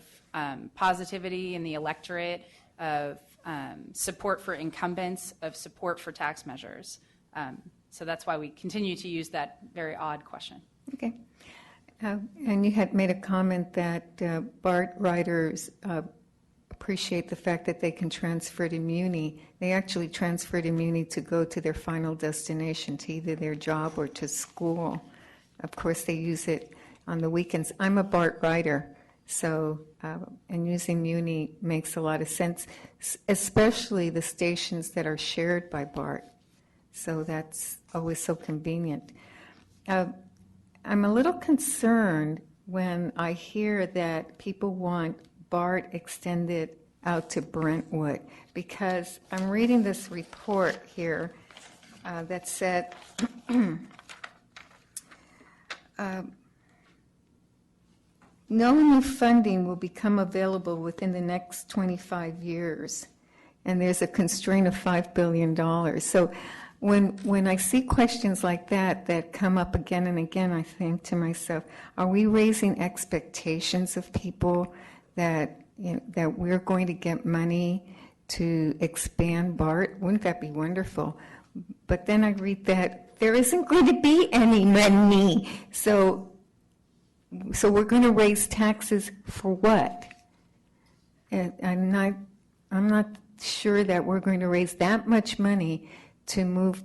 positivity in the electorate, of support for incumbents, of support for tax measures. So that's why we continue to use that very odd question.
Okay. And you had made a comment that BART riders appreciate the fact that they can transfer to Muni. They actually transfer to Muni to go to their final destination, to either their job or to school. Of course, they use it on the weekends. I'm a BART rider, so and using Muni makes a lot of sense, especially the stations that are shared by BART. So that's always so convenient. I'm a little concerned when I hear that people want BART extended out to Brentwood, because I'm reading this report here that said no new funding will become available within the next 25 years, and there's a constraint of $5 billion. So when I see questions like that come up again and again, I think to myself, are we raising expectations of people that that we're going to get money to expand BART? Wouldn't that be wonderful? But then I read that there isn't going to be any money. So we're going to raise taxes for what? And I'm not sure that we're going to raise that much money to move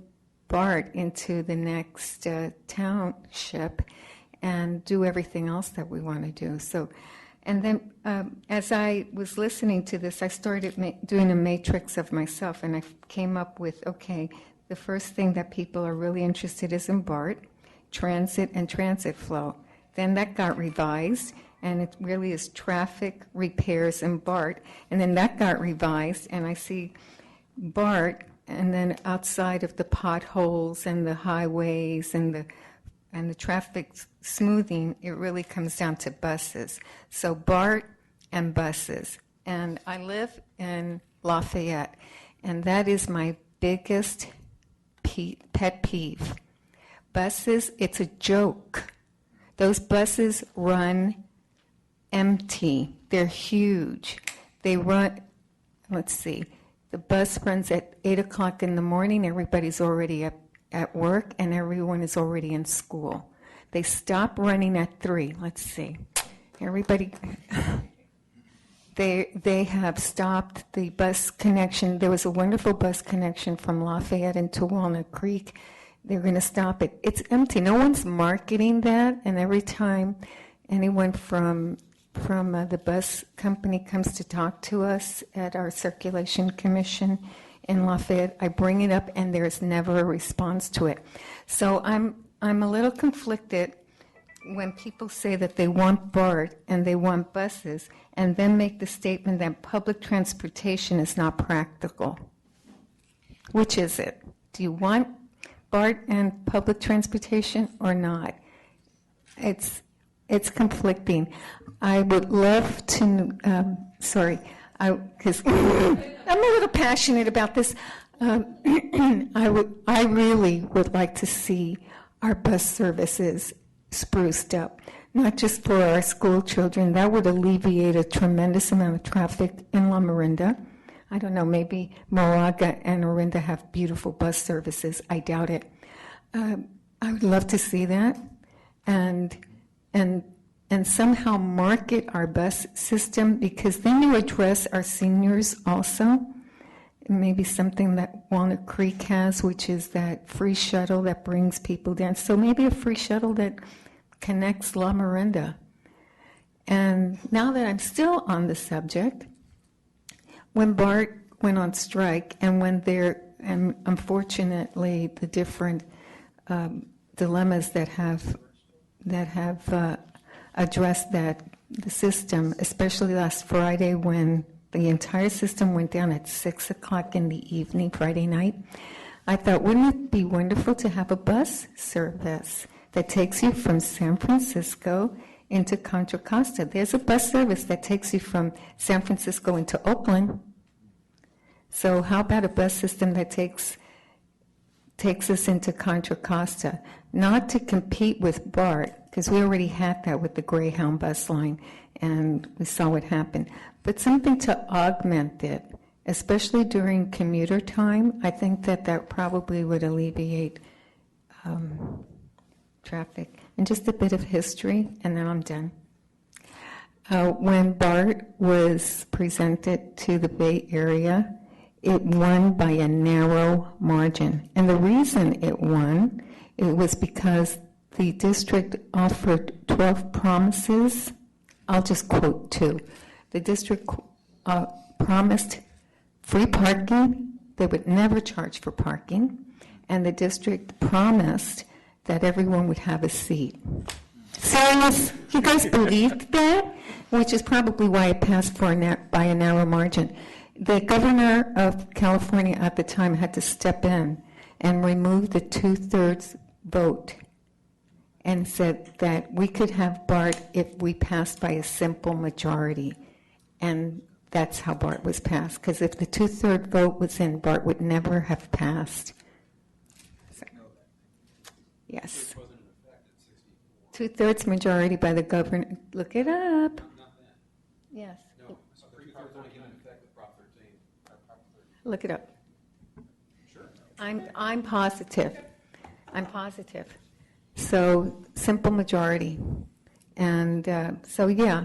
BART into the next township and do everything else that we want to do. So. And then as I was listening to this, I started doing a matrix of myself, and I came up with, okay, the first thing that people are really interested is in BART, transit, and transit flow. Then that got revised, and it really is traffic, repairs, and BART. And then that got revised, and I see BART, and then outside of the potholes and the highways and the traffic smoothing, it really comes down to buses. So BART and buses. And I live in Lafayette, and that is my biggest pet peeve. Buses, it's a joke. Those buses run empty. They're huge. They run, let's see, the bus runs at 8 o'clock in the morning, everybody's already at work, and everyone is already in school. They stop running at 3, let's see. Everybody, they have stopped the bus connection. There was a wonderful bus connection from Lafayette into Walnut Creek. They're going to stop it. It's empty. No one's marketing that, and every time anyone from the bus company comes to talk to us at our circulation commission in Lafayette, I bring it up, and there's never a response to it. So I'm a little conflicted when people say that they want BART and they want buses, and then make the statement that public transportation is not practical. Which is it? Do you want BART and public transportation or not? It's conflicting. I would love to, because I'm a little passionate about this. I really would like to see our bus services spruced up, not just for our school children. That would alleviate a tremendous amount of traffic in La Miranda. I don't know, maybe Moraga and Orinda have beautiful bus services. I doubt it. I would love to see that, and somehow market our bus system, because then you address our seniors also. Maybe something that Walnut Creek has, which is that free shuttle that brings people down. So maybe a free shuttle that connects La Miranda. And now that I'm still on the subject, when BART went on strike, and when and unfortunately the different dilemmas that have addressed the system, especially last Friday when the entire system went down at 6 o'clock in the evening, Friday night, I thought, wouldn't it be wonderful to have a bus service that takes you from San Francisco into Contra Costa? There's a bus service that takes you from San Francisco into Oakland. So how about a bus system that takes us into Contra Costa? Not to compete with BART, because we already had that with the Greyhound bus line, and we saw what happened. But something to augment it, especially during commuter time. I think that probably would alleviate traffic. And just a bit of history, and then I'm done. When BART was presented to the Bay Area, it won by a narrow margin. And the reason it won, it was because the district offered 12 promises. I'll just quote 2. The district promised free parking. They would never charge for parking. And the district promised that everyone would have a seat. Serious? You guys believed that? Which is probably why it passed by a narrow margin. The governor of California at the time had to step in and remove the 2/3 vote, and said that we could have BART if we passed by a simple majority. And that's how BART was passed, because if the 2/3 vote was in, BART would never have passed. So, yes. 2/3 majority by the governor. Look it up. Yes. Look it up. I'm positive. I'm positive. So simple majority. And so, yeah,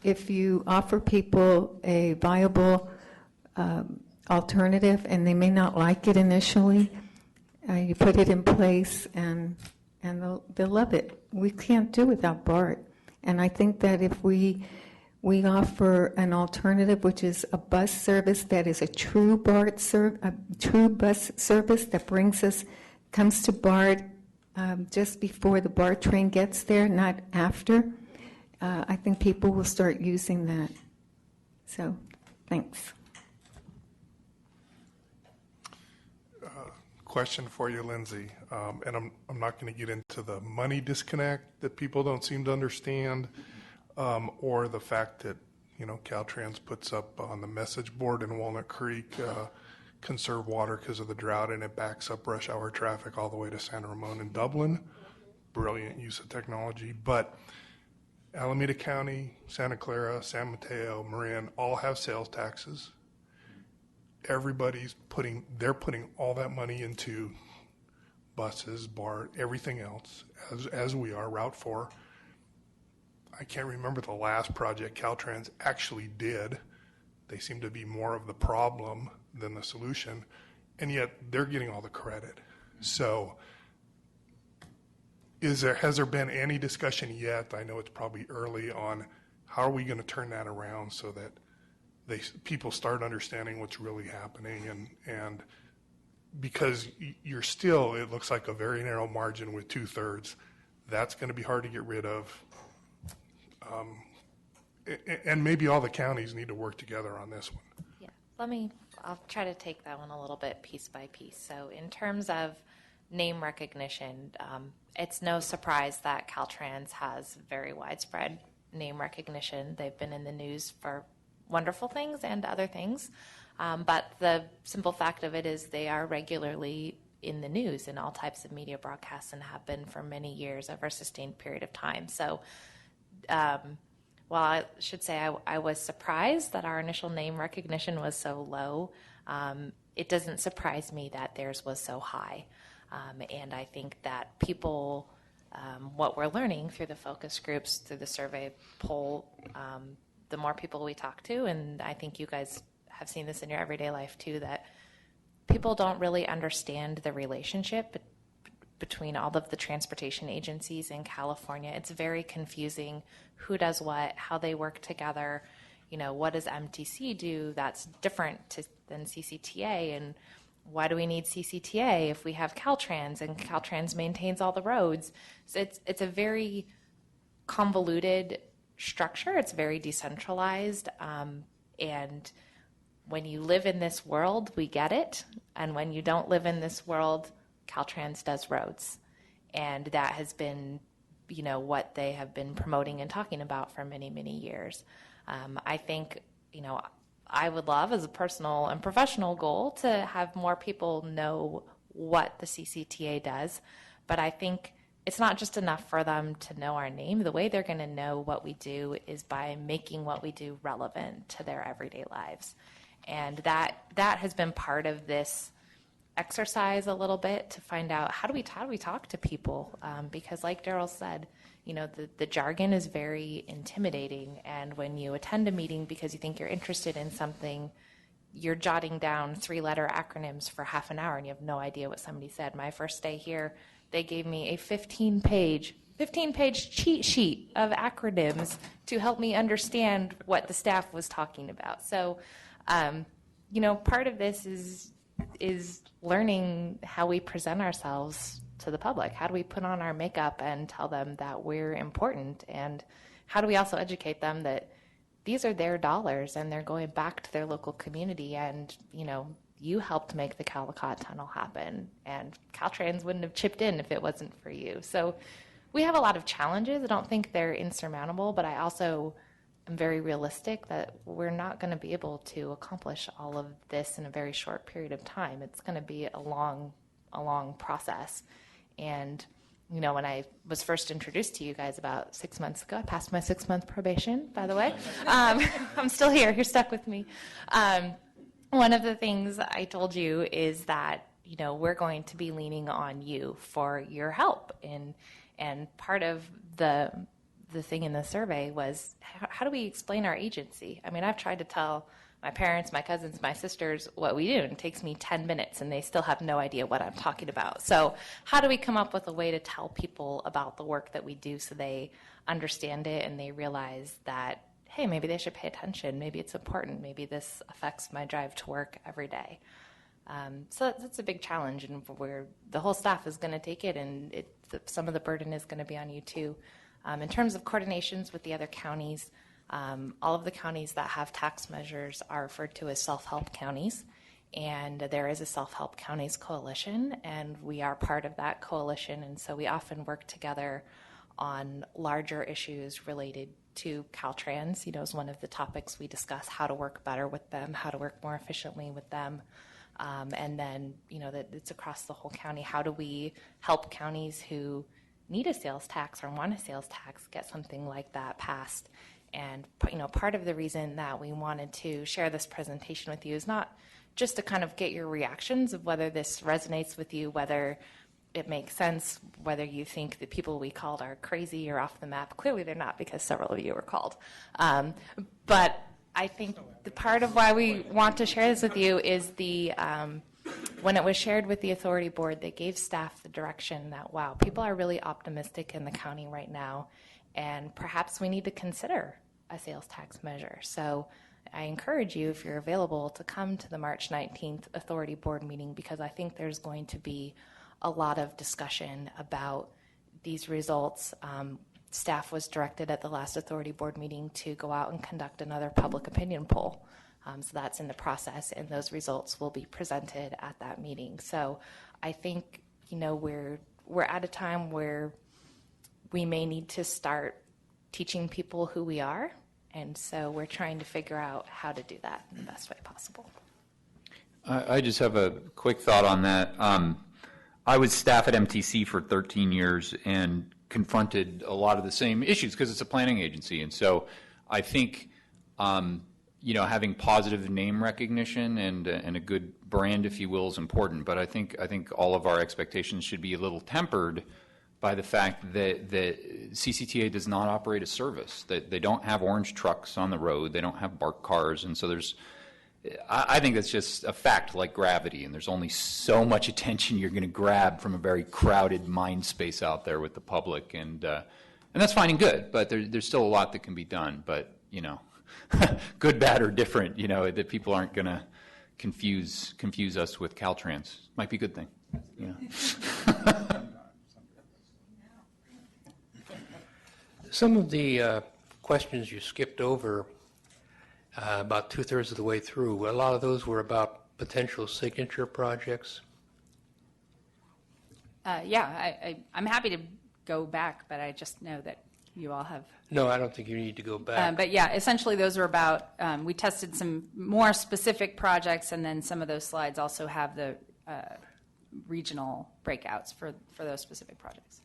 if you offer people a viable alternative and they may not like it initially, you put it in place and they'll love it. We can't do without BART. And I think that if we offer an alternative, which is a bus service that is a true bus service that comes to BART just before the BART train gets there, not after, I think people will start using that. So, thanks.
Question for you, Lindsay, and I'm not going to get into the money disconnect that people don't seem to understand, or the fact that Caltrans puts up on the message board in Walnut Creek, conserve water because of the drought, and it backs up rush hour traffic all the way to Santa Ramon and Dublin. Brilliant use of technology, but Alameda County, Santa Clara, San Mateo, Marin all have sales taxes, they're putting all that money into buses, BART, everything else, as we are, Route 4. I can't remember the last project Caltrans actually did. They seem to be more of the problem than the solution, and yet they're getting all the credit. So has there been any discussion yet, I know it's probably early, on how are we going to turn that around so that people start understanding what's really happening, and because you're still, it looks like a very narrow margin with 2/3. That's going to be hard to get rid of. And maybe all the counties need to work together on this one.
Yeah, I'll try to take that one a little bit piece by piece. So in terms of name recognition, it's no surprise that Caltrans has very widespread name recognition. They've been in the news for wonderful things and other things. But the simple fact of it is they are regularly in the news in all types of media broadcasts and have been for many years over a sustained period of time. So while I should say I was surprised that our initial name recognition was so low, it doesn't surprise me that theirs was so high. And I think that people, what we're learning through the focus groups, through the survey poll, the more people we talk to, and I think you guys have seen this in your everyday life too, that people don't really understand the relationship between all of the transportation agencies in California. It's very confusing who does what, how they work together, what does MTC do that's different than CCTA, and why do we need CCTA if we have Caltrans and Caltrans maintains all the roads? So it's a very convoluted structure. It's very decentralized, and when you live in this world, we get it, and when you don't live in this world, Caltrans does roads, and that has been, what they have been promoting and talking about for many, many years. I think, I would love, as a personal and professional goal, to have more people know what the CCTA does, but I think it's not just enough for them to know our name. The way they're going to know what we do is by making what we do relevant to their everyday lives. And that has been part of this exercise a little bit, to find out how do we talk to people, because like Daryl said, the jargon is very intimidating, and when you attend a meeting because you think you're interested in something, you're jotting down 3-letter acronyms for half an hour and you have no idea what somebody said. My first day here, they gave me a 15-page cheat sheet of acronyms to help me understand what the staff was talking about. So part of this is learning how we present ourselves to the public. How do we put on our makeup and tell them that we're important? And how do we also educate them that these are their dollars and they're going back to their local community, and, you helped make the Caldecott Tunnel happen, and Caltrans wouldn't have chipped in if it wasn't for you. So we have a lot of challenges. I don't think they're insurmountable, but I also am very realistic that we're not going to be able to accomplish all of this in a very short period of time. It's going to be a long process. And, when I was first introduced to you guys about 6 months ago, I passed my 6-month probation, by the way. I'm still here. You're stuck with me. One of the things I told you is that, we're going to be leaning on you for your help. And part of the thing in the survey was, how do we explain our agency? I mean, I've tried to tell my parents, my cousins, my sisters what we do, and it takes me 10 minutes, and they still have no idea what I'm talking about. So how do we come up with a way to tell people about the work that we do so they understand it and they realize that, hey, maybe they should pay attention, maybe it's important, maybe this affects my drive to work every day. So that's a big challenge, and the whole staff is going to take it, and some of the burden is going to be on you too. In terms of coordinations with the other counties, all of the counties that have tax measures are referred to as self-help counties, and there is a self-help counties coalition, and we are part of that coalition, and so we often work together on larger issues related to Caltrans. Is one of the topics we discuss, how to work better with them, how to work more efficiently with them, and then that it's across the whole county. How do we help counties who need a sales tax or want a sales tax get something like that passed? And part of the reason that we wanted to share this presentation with you is not just to kind of get your reactions of whether this resonates with you, whether it makes sense, whether you think the people we called are crazy or off the map. Clearly they're not, because several of you were called. But I think the part of why we want to share this with you is when it was shared with the authority board, they gave staff the direction that, wow, people are really optimistic in the county right now, and perhaps we need to consider a sales tax measure. So I encourage you, if you're available, to come to the March 19th authority board meeting, because I think there's going to be a lot of discussion about these results. Staff was directed at the last authority board meeting to go out and conduct another public opinion poll. So that's in the process, and those results will be presented at that meeting. So I think, we're at a time where we may need to start teaching people who we are, and so we're trying to figure out how to do that in the best way possible.
I just have a quick thought on that. I was staff at MTC for 13 years and confronted a lot of the same issues because it's a planning agency. And so I think, having positive name recognition and a good brand, if you will, is important. But I think all of our expectations should be a little tempered by the fact that CCTA does not operate a service, that they don't have orange trucks on the road, they don't have BART cars, and so I think that's just a fact like gravity, and there's only so much attention you're going to grab from a very crowded mind space out there with the public, and that's fine and good, but there's still a lot that can be done, but, good, bad, or different, that people aren't going to confuse us with Caltrans. Might be a good thing,
Some of the questions you skipped over about 2/3 of the way through, a lot of those were about potential signature projects.
I'm happy to go back, but I just know that you all have.
No, I don't think you need to go back.
But yeah, essentially those are about, we tested some more specific projects, and then some of those slides also have the regional breakouts for those specific projects.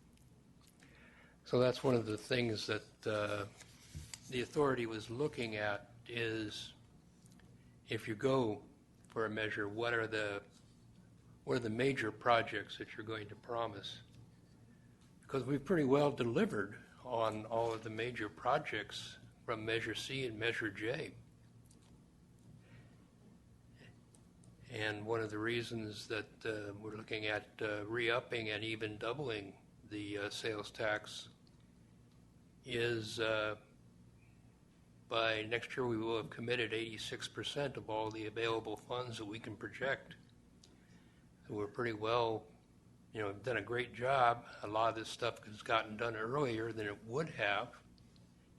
So that's one of the things that the authority was looking at, is if you go for a measure, what are the major projects that you're going to promise? Because we've pretty well delivered on all of the major projects from Measure C and Measure J. And one of the reasons that we're looking at re-upping and even doubling the sales tax is by next year we will have committed 86% of all the available funds that we can project. So we're pretty well, done a great job. A lot of this stuff has gotten done earlier than it would have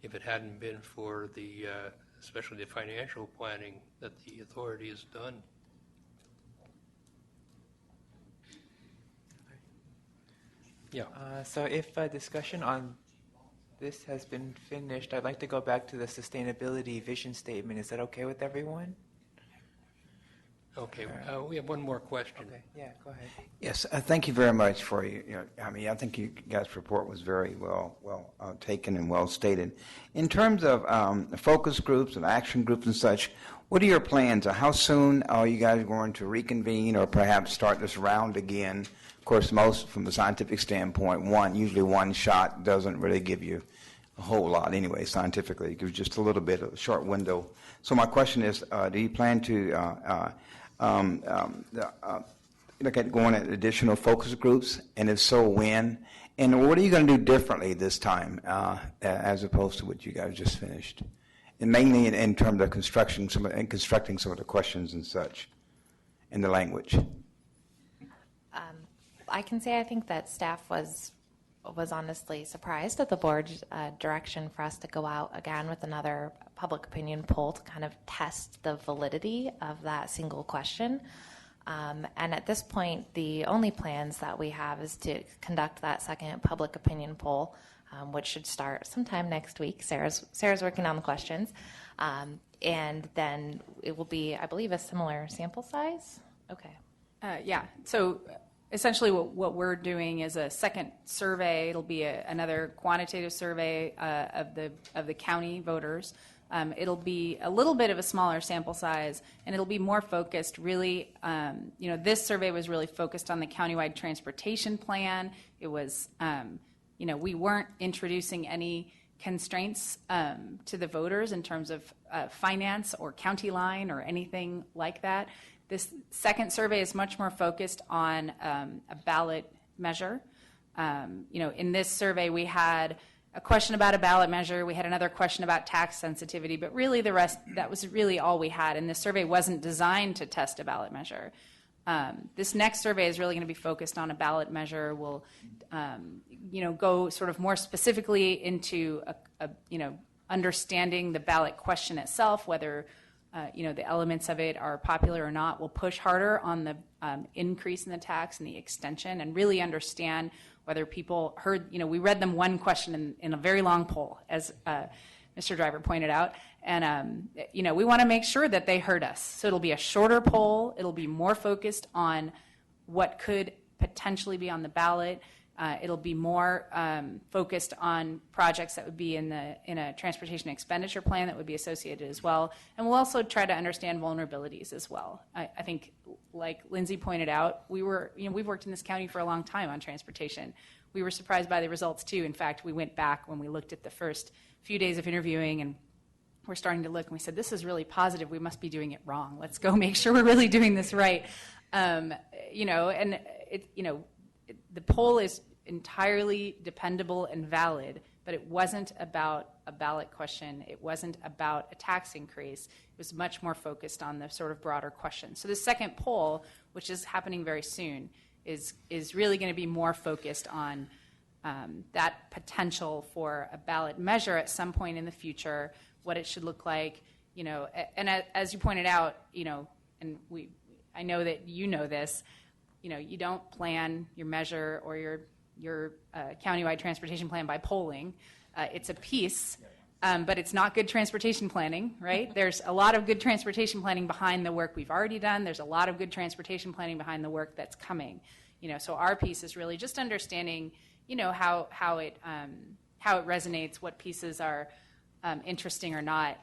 if it hadn't been for the, especially the financial planning that the authority has done. Yeah.
So if a discussion on this has been finished, I'd like to go back to the sustainability vision statement. Is that okay with everyone?
Okay. We have one more question.
Okay. Yeah, go ahead.
Yes, thank you very much for you. I think you guys' report was very well taken and well stated. In terms of focus groups and action groups and such, what are your plans? How soon are you guys going to reconvene or perhaps start this round again? Of course, most from the scientific standpoint, usually one shot doesn't really give you a whole lot anyway, scientifically. It gives just a little bit of a short window. So my question is, do you plan to look at going at additional focus groups, and if so, when? And what are you going to do differently this time as opposed to what you guys just finished? And mainly in terms of constructing some of the questions and such, and the language.
I can say I think that staff was honestly surprised at the board's direction for us to go out again with another public opinion poll to kind of test the validity of that single question. And at this point, the only plans that we have is to conduct that second public opinion poll, which should start sometime next week. Sarah's working on the questions. And then it will be, I believe, a similar sample size. Okay.
Yeah. So essentially what we're doing is a second survey. It'll be another quantitative survey of the county voters It'll be a little bit of a smaller sample size, and it'll be more focused really, this survey was really focused on the countywide transportation plan. It was, we weren't introducing any constraints to the voters in terms of finance or county line or anything like that. This second survey is much more focused on a ballot measure. In this survey, we had a question about a ballot measure. We had another question about tax sensitivity, but really the rest, that was really all we had. And this survey wasn't designed to test a ballot measure. This next survey is really going to be focused on a ballot measure. We'll, go sort of more specifically into, understanding the ballot question itself, whether, the elements of it are popular or not. We'll push harder on the increase in the tax and the extension and really understand whether people heard, we read them one question in a very long poll, as Mr. Driver pointed out. And, we want to make sure that they heard us. So it'll be a shorter poll. It'll be more focused on what could potentially be on the ballot. It'll be more focused on projects that would be in a transportation expenditure plan that would be associated as well. And we'll also try to understand vulnerabilities as well. I think, like Lindsay pointed out, we've worked in this county for a long time on transportation. We were surprised by the results too. In fact, we went back when we looked at the first few days of interviewing, and we're starting to look, and we said, this is really positive. We must be doing it wrong. Let's go make sure we're really doing this right. The poll is entirely dependable and valid, but it wasn't about a ballot question. It wasn't about a tax increase. It was much more focused on the sort of broader question. So the second poll, which is happening very soon, is really going to be more focused on that potential for a ballot measure at some point in the future, what it should look like, and as you pointed out, and I know that you know this, you don't plan your measure or your countywide transportation plan by polling. It's a piece, but it's not good transportation planning, right? There's a lot of good transportation planning behind the work we've already done. There's a lot of good transportation planning behind the work that's coming. So our piece is really just understanding, how it resonates, what pieces are interesting or not.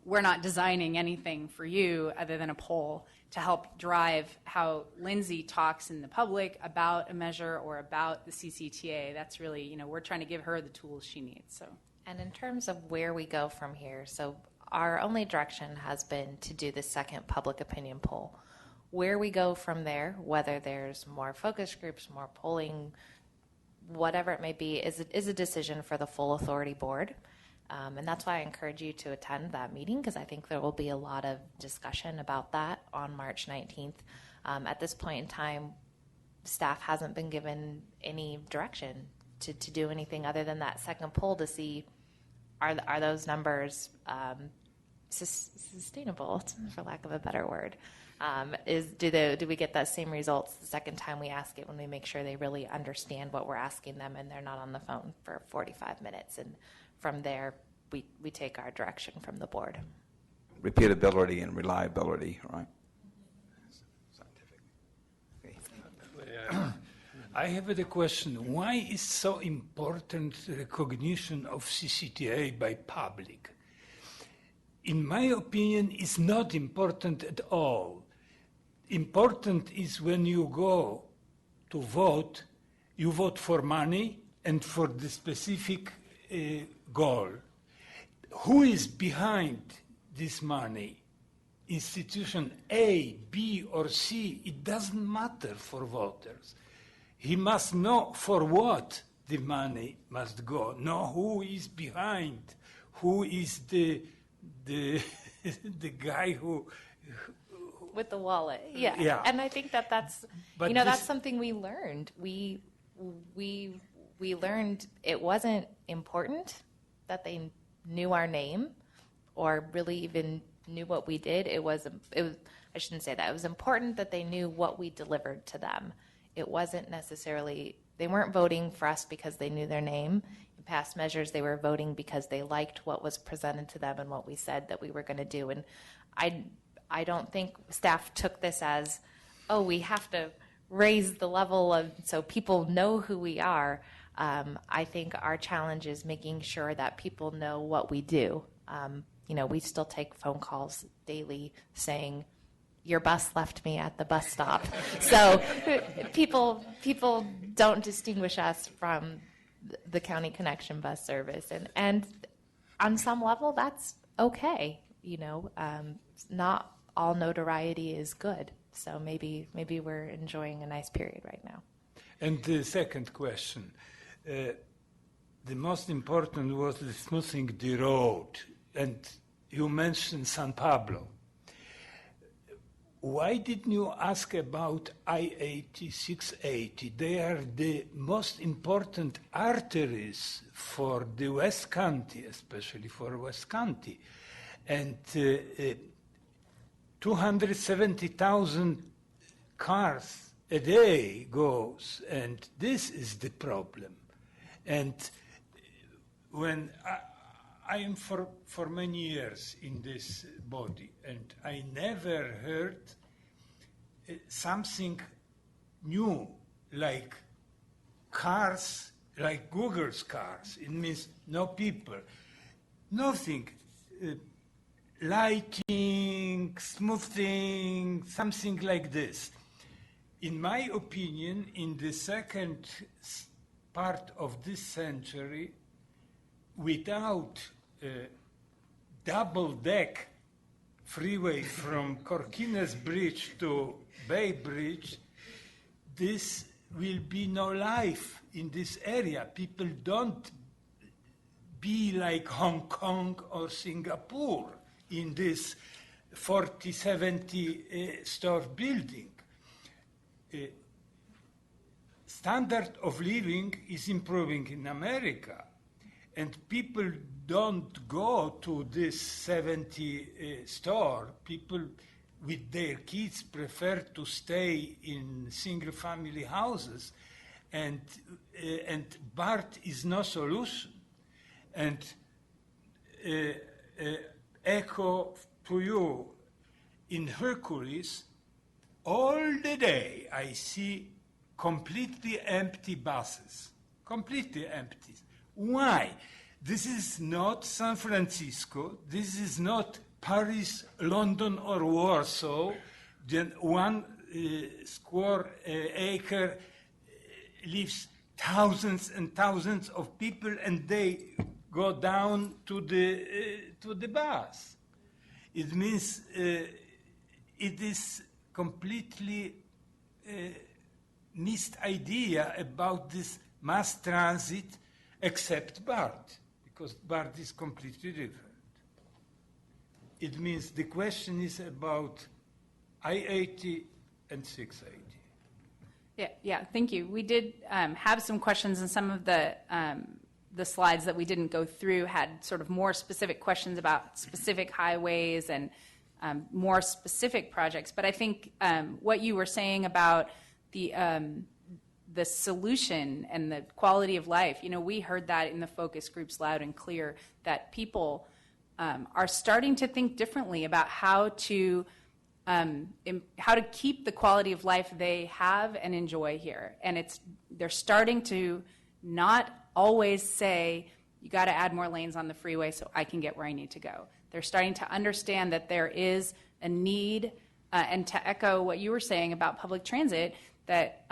We're not designing anything for you other than a poll to help drive how Lindsay talks in the public about a measure or about the CCTA. That's really, we're trying to give her the tools she needs. So.
And in terms of where we go from here, so our only direction has been to do the second public opinion poll. Where we go from there, whether there's more focus groups, more polling, whatever it may be, is a decision for the full authority board. And that's why I encourage you to attend that meeting, because I think there will be a lot of discussion about that on March 19th. At this point in time, staff hasn't been given any direction to do anything other than that second poll to see are those numbers sustainable, for lack of a better word. Do we get that same results the second time we ask it, when we make sure they really understand what we're asking them and they're not on the phone for 45 minutes? And from there, we take our direction from the board.
Repeatability and reliability, right?
I have a question. Why is so important recognition of CCTA by public? In my opinion, it's not important at all. Important is when you go to vote, you vote for money and for the specific goal. Who is behind this money? Institution A, B, or C, it doesn't matter for voters. He must know for what the money must go, know who is behind, who is the guy who
with the wallet. Yeah.
Yeah.
And I think that's that's something we learned. We learned it wasn't important that they knew our name or really even knew what we did. It was I shouldn't say that. It was important that they knew what we delivered to them. It wasn't necessarily, they weren't voting for us because they knew their name. In past measures, they were voting because they liked what was presented to them and what we said that we were going to do. And I don't think staff took this as, oh, we have to raise the level of, so people know who we are. I think our challenge is making sure that people know what we do. We still take phone calls daily saying, your bus left me at the bus stop. So people don't distinguish us from the County Connection bus service. And on some level, that's okay. Not all notoriety is good. So maybe we're enjoying a nice period right now.
And the second question, the most important was the smoothing the road. And you mentioned San Pablo. Why didn't you ask about I-80, 680? They are the most important arteries for the West County, especially for West County. And 270,000 cars a day goes, and this is the problem. And when I am for many years in this body, and I never heard something new like cars, like Google's cars. It means no people, nothing, lighting, smoothing, something like this. In my opinion, in the second part of this century, without double-deck freeway from Corkines Bridge to Bay Bridge, this will be no life in this area. People don't be like Hong Kong or Singapore in this 40, 70 store building. Standard of living is improving in America. And people don't go to this 70 store. People with their kids prefer to stay in single-family houses, and BART is no solution. And echo to you, in Hercules, all the day I see completely empty buses, completely empty. Why? This is not San Francisco. This is not Paris, London, or Warsaw. Then 1 square acre lives thousands and thousands of people, and they go down to the bus. It means it is completely missed idea about this mass transit, except BART, because BART is completely different. It means the question is about I-80 and 680.
Yeah, thank you. We did have some questions, and some of the slides that we didn't go through had sort of more specific questions about specific highways and more specific projects. But I think what you were saying about the solution and the quality of life, we heard that in the focus groups loud and clear, that people are starting to think differently about how to keep the quality of life they have and enjoy here. And they're starting to not always say, you got to add more lanes on the freeway so I can get where I need to go. They're starting to understand that there is a need, and to echo what you were saying about public transit, that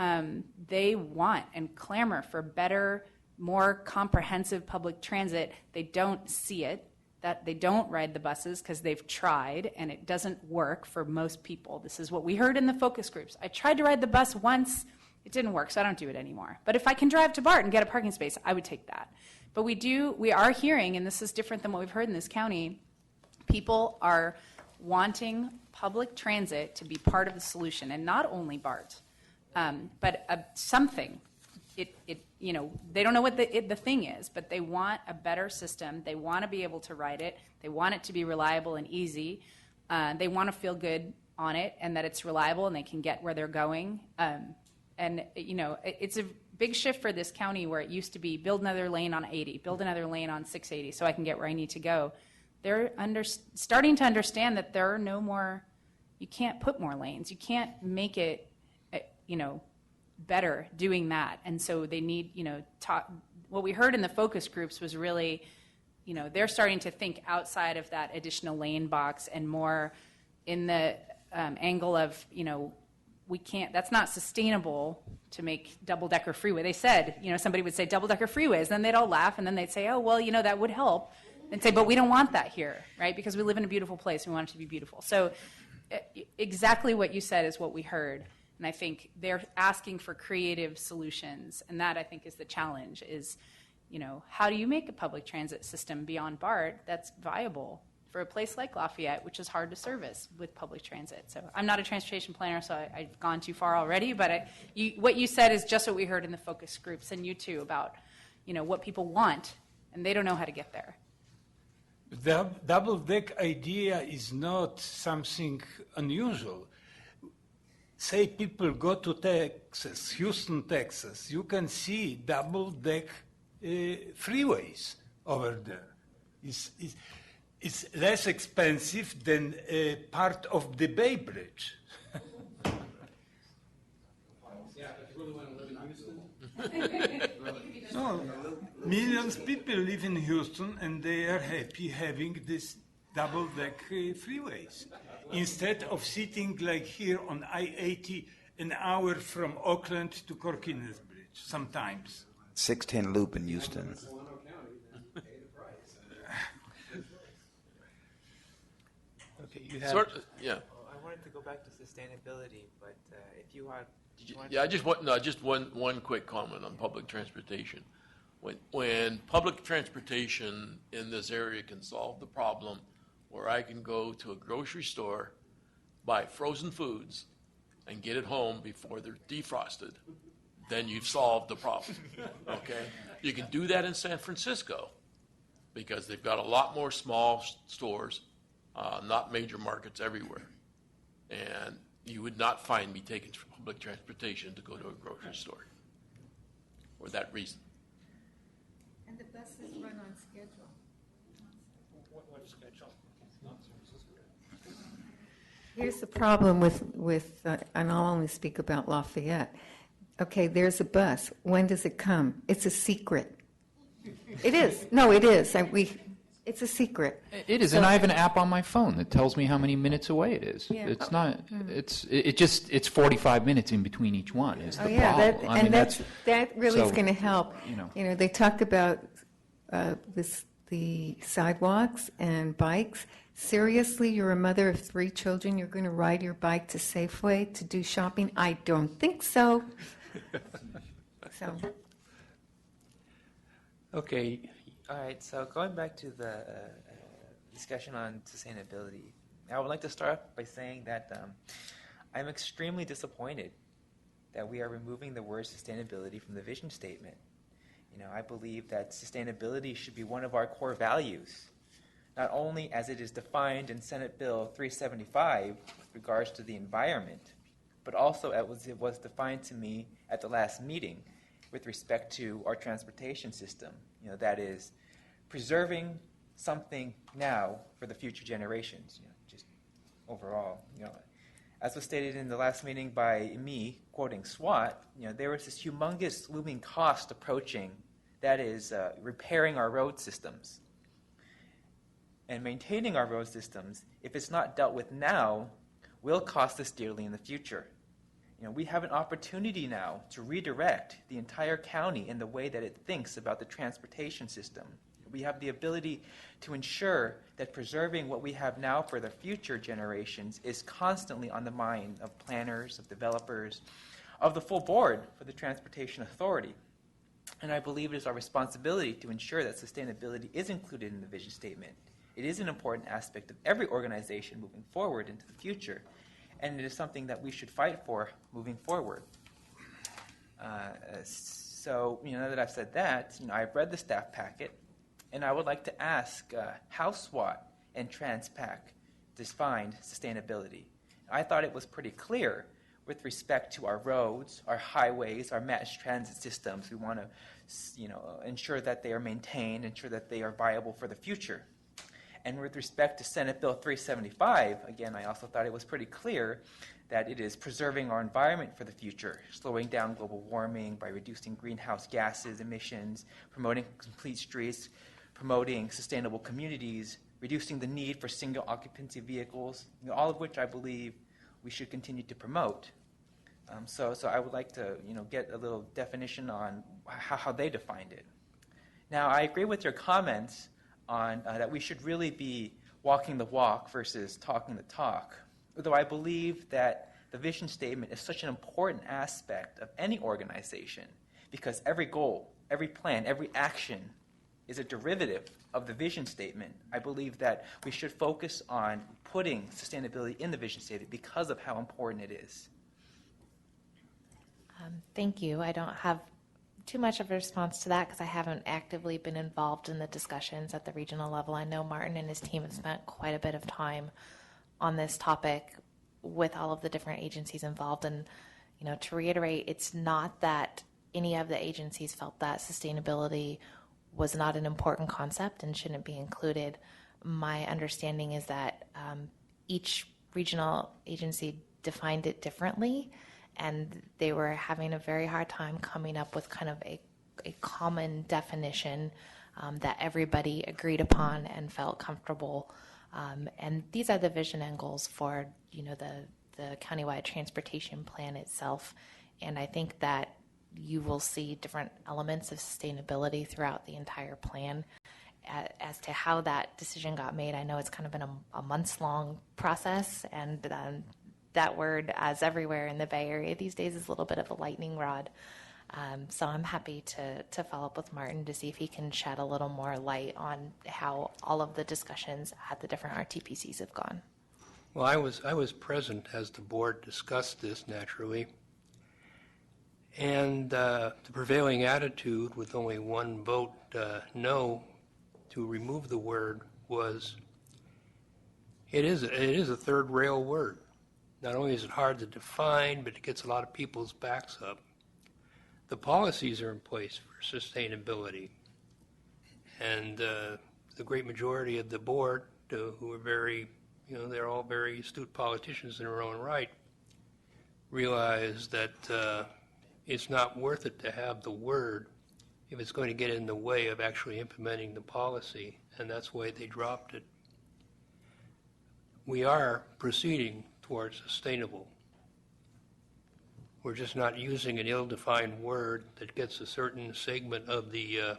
they want and clamor for better, more comprehensive public transit. They don't see it, that they don't ride the buses because they've tried and it doesn't work for most people. This is what we heard in the focus groups. I tried to ride the bus once, it didn't work, so I don't do it anymore. But if I can drive to BART and get a parking space, I would take that. But we are hearing, and this is different than what we've heard in this county, people are wanting public transit to be part of the solution, and not only BART. But something, they don't know what the thing is, but they want a better system. They want to be able to ride it. They want it to be reliable and easy. They want to feel good on it and that it's reliable and they can get where they're going. It's a big shift for this county where it used to be build another lane on 80, build another lane on 680 so I can get where I need to go. They're starting to understand that there are no more, you can't put more lanes. You can't make it better doing that. And so they need, what we heard in the focus groups was really, they're starting to think outside of that additional lane box and more in the angle of, we can't, that's not sustainable to make double-decker freeway. They said, somebody would say double-decker freeways, then they'd all laugh, and then they'd say, oh, well, that would help. And say, but we don't want that here, right? Because we live in a beautiful place, we want it to be beautiful. So exactly what you said is what we heard. And I think they're asking for creative solutions. And that, I think, is the challenge is, how do you make a public transit system beyond BART that's viable for a place like Lafayette, which is hard to service with public transit? So I'm not a transportation planner, so I've gone too far already. But what you said is just what we heard in the focus groups, and you too, about, what people want, and they don't know how to get there.
The double-deck idea is not something unusual. Say people go to Texas, Houston, Texas, you can see double-deck freeways over there. It's less expensive than part of the Bay Bridge. No, millions of people live in Houston, and they are happy having this double-deck freeways. Instead of sitting like here on I-80 an hour from Oakland to Corkines Bridge, sometimes.
610 loop in Houston.
Okay, you have...
Yeah.
I wanted to go back to sustainability, but if you had...
Yeah, just one quick comment on public transportation. When public transportation in this area can solve the problem where I can go to a grocery store, buy frozen foods, and get it home before they're defrosted, then you've solved the problem, okay? You can do that in San Francisco because they've got a lot more small stores, not major markets everywhere. And you would not find me taking public transportation to go to a grocery store for that reason.
And the buses run on schedule.
What schedule?
Here's the problem with and I'll only speak about Lafayette. Okay, there's a bus. When does it come? It's a secret. It is. No, it is. It's a secret.
It is, and I have an app on my phone that tells me how many minutes away it is.
Yeah.
It's not. It's 45 minutes in between each one. Is the problem?
That really is
so,
going to help. They talk about the sidewalks and bikes. Seriously, you're a mother of 3 children. You're going to ride your bike to Safeway to do shopping? I don't think so. So.
Okay.
All right, so going back to the discussion on sustainability, I would like to start off by saying that I'm extremely disappointed that we are removing the word sustainability from the vision statement. I believe that sustainability should be one of our core values, not only as it is defined in Senate Bill 375 with regards to the environment, but also as it was defined to me at the last meeting with respect to our transportation system. That is preserving something now for the future generations, just overall. As was stated in the last meeting by me, quoting SWAT, there was this humongous looming cost approaching, that is repairing our road systems. And maintaining our road systems, if it's not dealt with now, will cost us dearly in the future. We have an opportunity now to redirect the entire county in the way that it thinks about the transportation system. We have the ability to ensure that preserving what we have now for the future generations is constantly on the mind of planners, of developers, of the full board for the Transportation Authority. And I believe it is our responsibility to ensure that sustainability is included in the vision statement. It is an important aspect of every organization moving forward into the future, and it is something that we should fight for moving forward. So, now that I've said that, I've read the staff packet, and I would like to ask how SWAT and TransPac defined sustainability. I thought it was pretty clear with respect to our roads, our highways, our mass transit systems. We want to, ensure that they are maintained, ensure that they are viable for the future. And with respect to Senate Bill 375, again, I also thought it was pretty clear that it is preserving our environment for the future, slowing down global warming by reducing greenhouse gases emissions, promoting complete streets, promoting sustainable communities, reducing the need for single occupancy vehicles, all of which I believe we should continue to promote. So I would like to get a little definition on how they defined it. Now, I agree with your comments on that we should really be walking the walk versus talking the talk, although I believe that the vision statement is such an important aspect of any organization because every goal, every plan, every action is a derivative of the vision statement. I believe that we should focus on putting sustainability in the vision statement because of how important it is.
Thank you. I don't have too much of a response to that because I haven't actively been involved in the discussions at the regional level. I know Martin and his team have spent quite a bit of time on this topic with all of the different agencies involved. And, to reiterate, it's not that any of the agencies felt that sustainability was not an important concept and shouldn't be included. My understanding is that each regional agency defined it differently, and they were having a very hard time coming up with kind of a common definition that everybody agreed upon and felt comfortable. And these are the vision and goals for the countywide transportation plan itself. And I think that you will see different elements of sustainability throughout the entire plan. As to how that decision got made, I know it's kind of been a months-long process, and that word, as everywhere in the Bay Area these days, is a little bit of a lightning rod. So I'm happy to follow up with Martin to see if he can shed a little more light on how all of the discussions at the different RTPCs have gone.
Well, I was present as the board discussed this naturally. And the prevailing attitude, with only one vote no to remove the word, was it is a third rail word. Not only is it hard to define, but it gets a lot of people's backs up. The policies are in place for sustainability. And the great majority of the board, who are very, they're all very astute politicians in their own right, realize that it's not worth it to have the word if it's going to get in the way of actually implementing the policy, and that's why they dropped it. We are proceeding towards sustainable. We're just not using an ill-defined word that gets a certain segment of the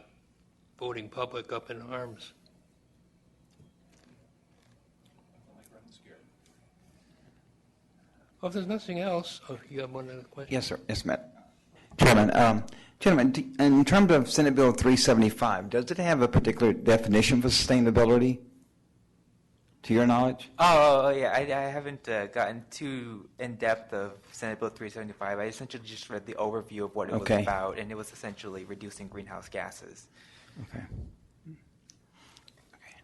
voting public up in arms. Well, if there's nothing else, you have one other question?
Yes, sir. Yes, Matt. Chairman, in terms of Senate Bill 375, does it have a particular definition for sustainability, to your knowledge?
Oh, yeah, I haven't gotten too in-depth of Senate Bill 375. I essentially just read the overview of what it was about, and it was essentially reducing greenhouse gases.
Okay.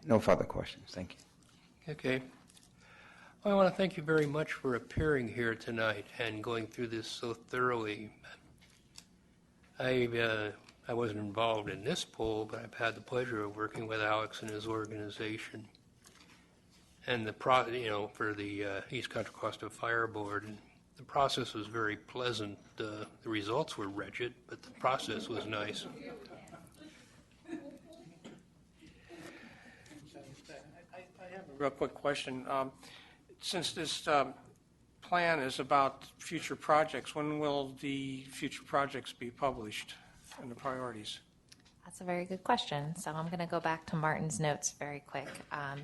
No further questions. Thank you.
Okay. Well, I want to thank you very much for appearing here tonight and going through this so thoroughly. I wasn't involved in this poll, but I've had the pleasure of working with Alex and his organization. And for the East Contra Costa Fire Board, and the process was very pleasant. The results were wretched, but the process was nice.
I have a real quick question. Since this plan is about future projects, when will the future projects be published and the priorities?
That's a very good question. So I'm going to go back to Martin's notes very quick.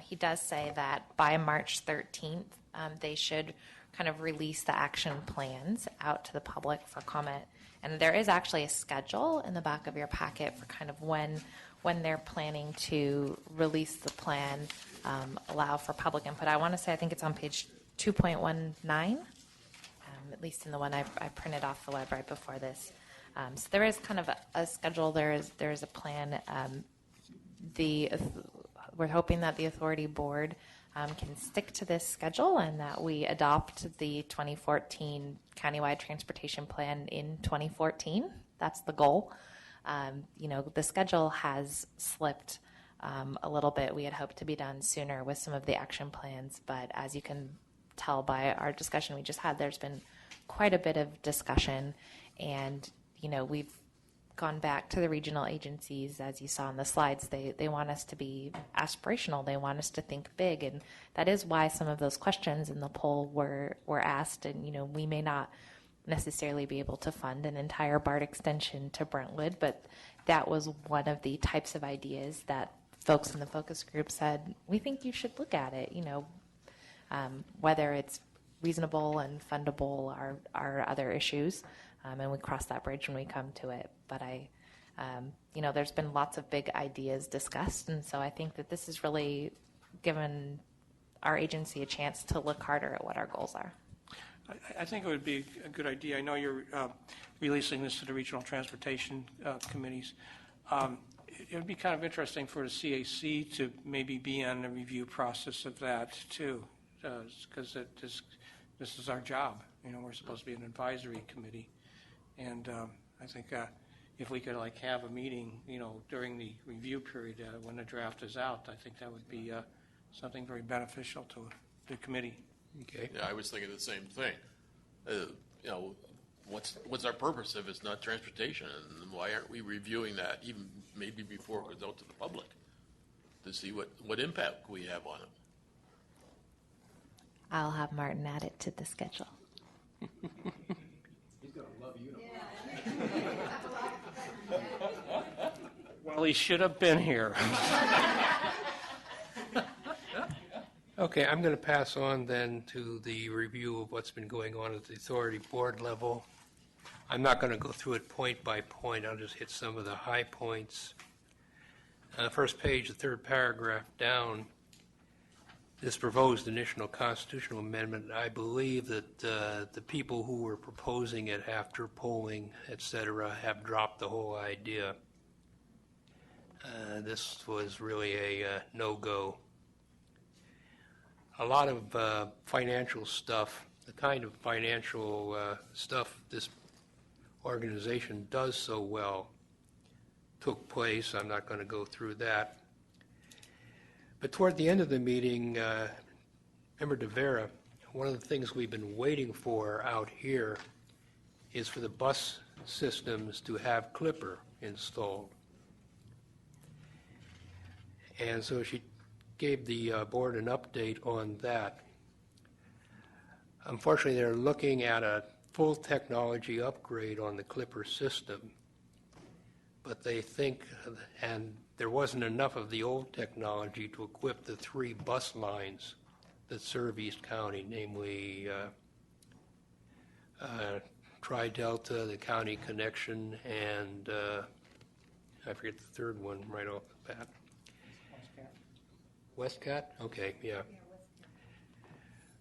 He does say that by March 13th, they should kind of release the action plans out to the public for comment. And there is actually a schedule in the back of your packet for kind of when they're planning to release the plan, allow for public input. I want to say, I think it's on page 2.19, at least in the one I printed off the web right before this. So there is kind of a schedule. There is a plan. We're hoping that the authority board can stick to this schedule and that we adopt the 2014 countywide transportation plan in 2014. That's the goal. The schedule has slipped a little bit. We had hoped to be done sooner with some of the action plans, but as you can tell by our discussion we just had, there's been quite a bit of discussion, and we've gone back to the regional agencies. As you saw in the slides, they want us to be aspirational. They want us to think big, and that is why some of those questions in the poll were asked. And we may not necessarily be able to fund an entire BART extension to Brentwood, but that was one of the types of ideas that folks in the focus group said, we think you should look at it. Whether it's reasonable and fundable are other issues, and we cross that bridge when we come to it. But there's been lots of big ideas discussed, and so I think that this has really given our agency a chance to look harder at what our goals are.
I think it would be a good idea. I know you're releasing this to the regional transportation committees. It would be kind of interesting for the CAC to maybe be on the review process of that too, because this is our job. We're supposed to be an advisory committee, and I think if we could have a meeting, during the review period when the draft is out, I think that would be something very beneficial to the committee.
Okay.
Yeah, I was thinking the same thing. What's our purpose if it's not transportation, and why aren't we reviewing that even maybe before it goes out to the public to see what impact we have on it?
I'll have Martin add it to the schedule.
He's going to love you.
Well, he should have been here.
Okay, I'm going to pass on then to the review of what's been going on at the authority board level. I'm not going to go through it point by point. I'll just hit some of the high points. First page, the third paragraph down, this proposed initial constitutional amendment, I believe that the people who were proposing it after polling, et cetera, have dropped the whole idea. This was really a no-go. A lot of financial stuff, the kind of financial stuff this organization does so well, took place. I'm not going to go through that. But toward the end of the meeting, Member De Vera, one of the things we've been waiting for out here is for the bus systems to have Clipper installed. And so she gave the board an update on that. Unfortunately, they're looking at a full technology upgrade on the Clipper system, but they think, and there wasn't enough of the old technology to equip the 3 bus lines that serve East County, namely Tri-Delta, the County Connection, and I forget the third one right off the bat. Westcat? Okay, yeah.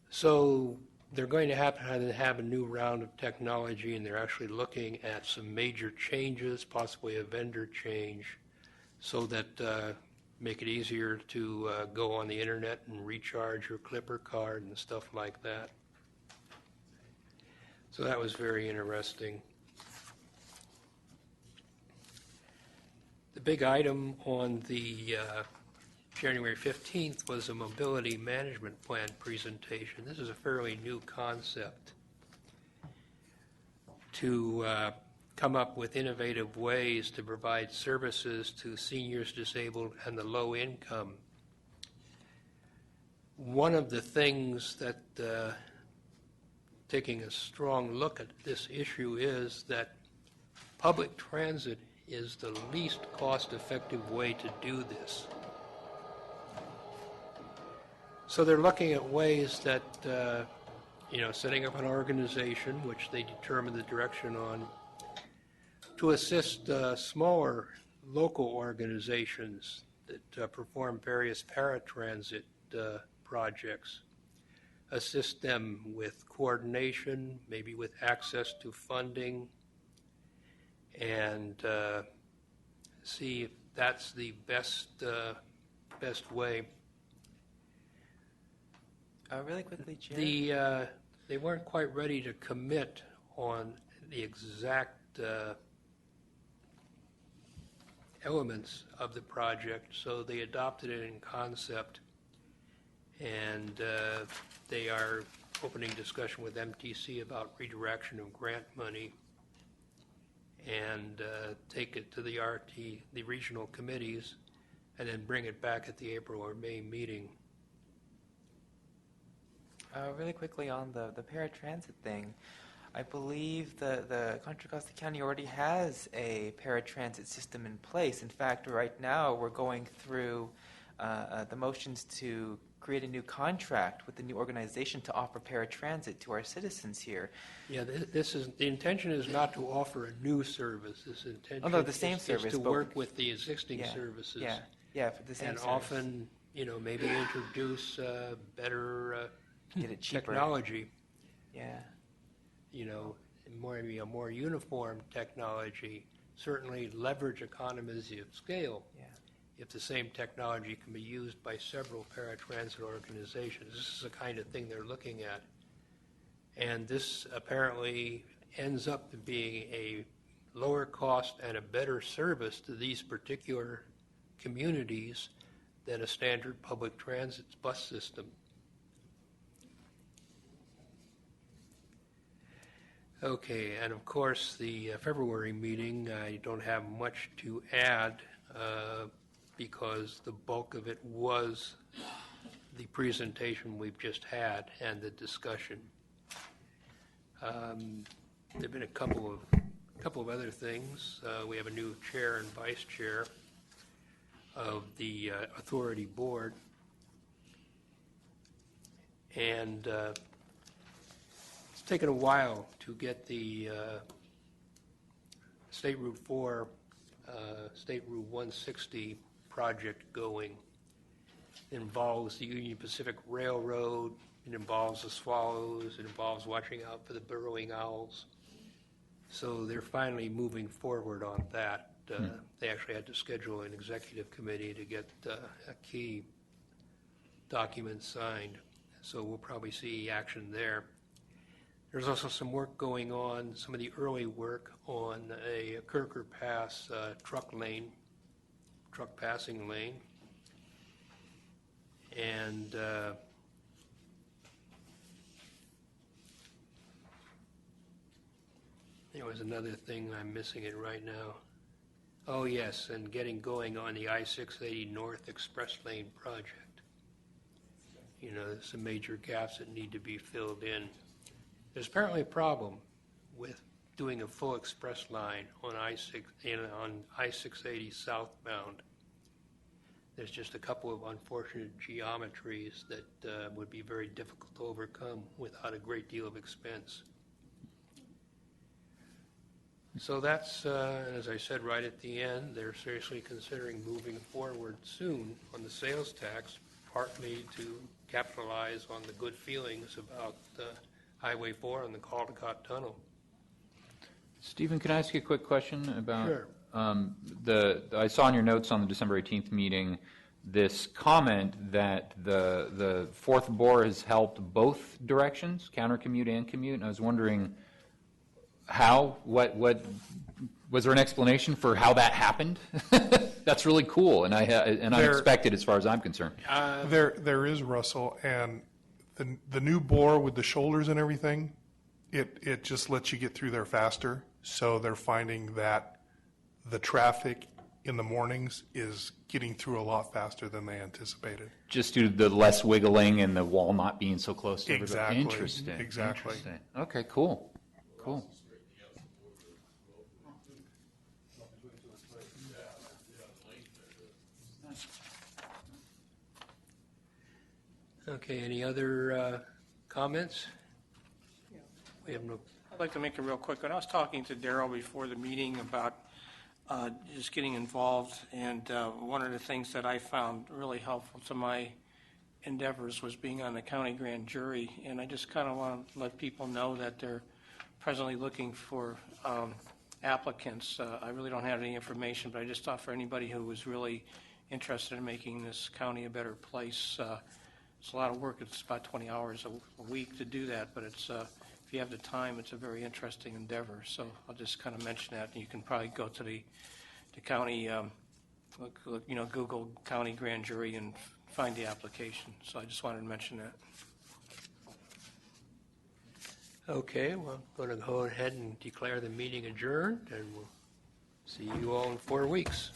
So they're going to have a new round of technology, and they're actually looking at some major changes, possibly a vendor change, so that make it easier to go on the internet and recharge your Clipper card and stuff like that. So that was very interesting. The big item on the January 15th was a mobility management plan presentation. This is a fairly new concept to come up with innovative ways to provide services to seniors, disabled, and the low income. One of the things that, taking a strong look at this issue, is that public transit is the least cost-effective way to do this. So they're looking at ways that, setting up an organization, which they determine the direction on, to assist smaller local organizations that perform various paratransit projects, assist them with coordination, maybe with access to funding, and see if that's the best way.
Really quickly, Chair.
They weren't quite ready to commit on the exact elements of the project, so they adopted it in concept, and they are opening discussion with MTC about redirection of grant money and take it to the the regional committees, and then bring it back at the April or May meeting.
Really quickly on the paratransit thing, I believe the Contra Costa County already has a paratransit system in place. In fact, right now we're going through the motions to create a new contract with the new organization to offer paratransit to our citizens here.
Yeah, the intention is not to offer a new service. This intention
Oh, no, the same
is
service,
to
but
work with the existing
yeah,
services.
yeah, for the same
and
service.
often, maybe introduce better
Get it cheaper.
technology.
Yeah.
Maybe a more uniform technology. Certainly leverage economies of scale.
Yeah.
If the same technology can be used by several paratransit organizations. This is the kind of thing they're looking at. And this apparently ends up being a lower cost and a better service to these particular communities than a standard public transit bus system. Okay, and of course, the February meeting, I don't have much to add because the bulk of it was the presentation we've just had and the discussion. There have been a couple of other things. We have a new chair and vice chair of the authority board, and it's taken a while to get the State Route 4, State Route 160 project going. It involves the Union Pacific Railroad, it involves the swallows, it involves watching out for the burrowing owls. So they're finally moving forward on that. They actually had to schedule an executive committee to get a key document signed. So we'll probably see action there. There's also some work going on, some of the early work on a Kirker Pass truck passing lane. And there was another thing, I'm missing it right now. Oh yes, and getting going on the I-680 North Express Lane project. There's some major gaps that need to be filled in. There's apparently a problem with doing a full express line on I-680 southbound. There's just a couple of unfortunate geometries that would be very difficult to overcome without a great deal of expense. So that's, as I said right at the end, they're seriously considering moving forward soon on the sales tax, partly to capitalize on the good feelings about Highway 4 and the Caldecott Tunnel.
Stephen, can I ask you a quick question about?
Sure.
I saw in your notes on the December 18th meeting this comment that the fourth bore has helped both directions, counter commute and commute, and I was wondering how, what was there an explanation for how that happened? That's really cool, and unexpected as far as I'm concerned.
There is, Russell, and the new bore with the shoulders and everything, it just lets you get through there faster. So they're finding that the traffic in the mornings is getting through a lot faster than they anticipated.
Just due to the less wiggling and the wall not being so close to everybody.
Exactly.
Interesting.
Exactly.
Interesting. Okay, cool. Cool.
Okay, any other comments? We have no.
I'd like to make it real quick. When I was talking to Darrell before the meeting about just getting involved, and one of the things that I found really helpful to my endeavors was being on the county grand jury, and I just kind of want to let people know that they're presently looking for applicants. I really don't have any information, but I just thought for anybody who was really interested in making this county a better place, it's a lot of work. It's about 20 hours a week to do that, but it's if you have the time, it's a very interesting endeavor. So I'll just kind of mention that, and you can probably go to the county Google county grand jury and find the application. So I just wanted to mention that.
Okay, well, I'm going to go ahead and declare the meeting adjourned, and we'll see you all in 4 weeks.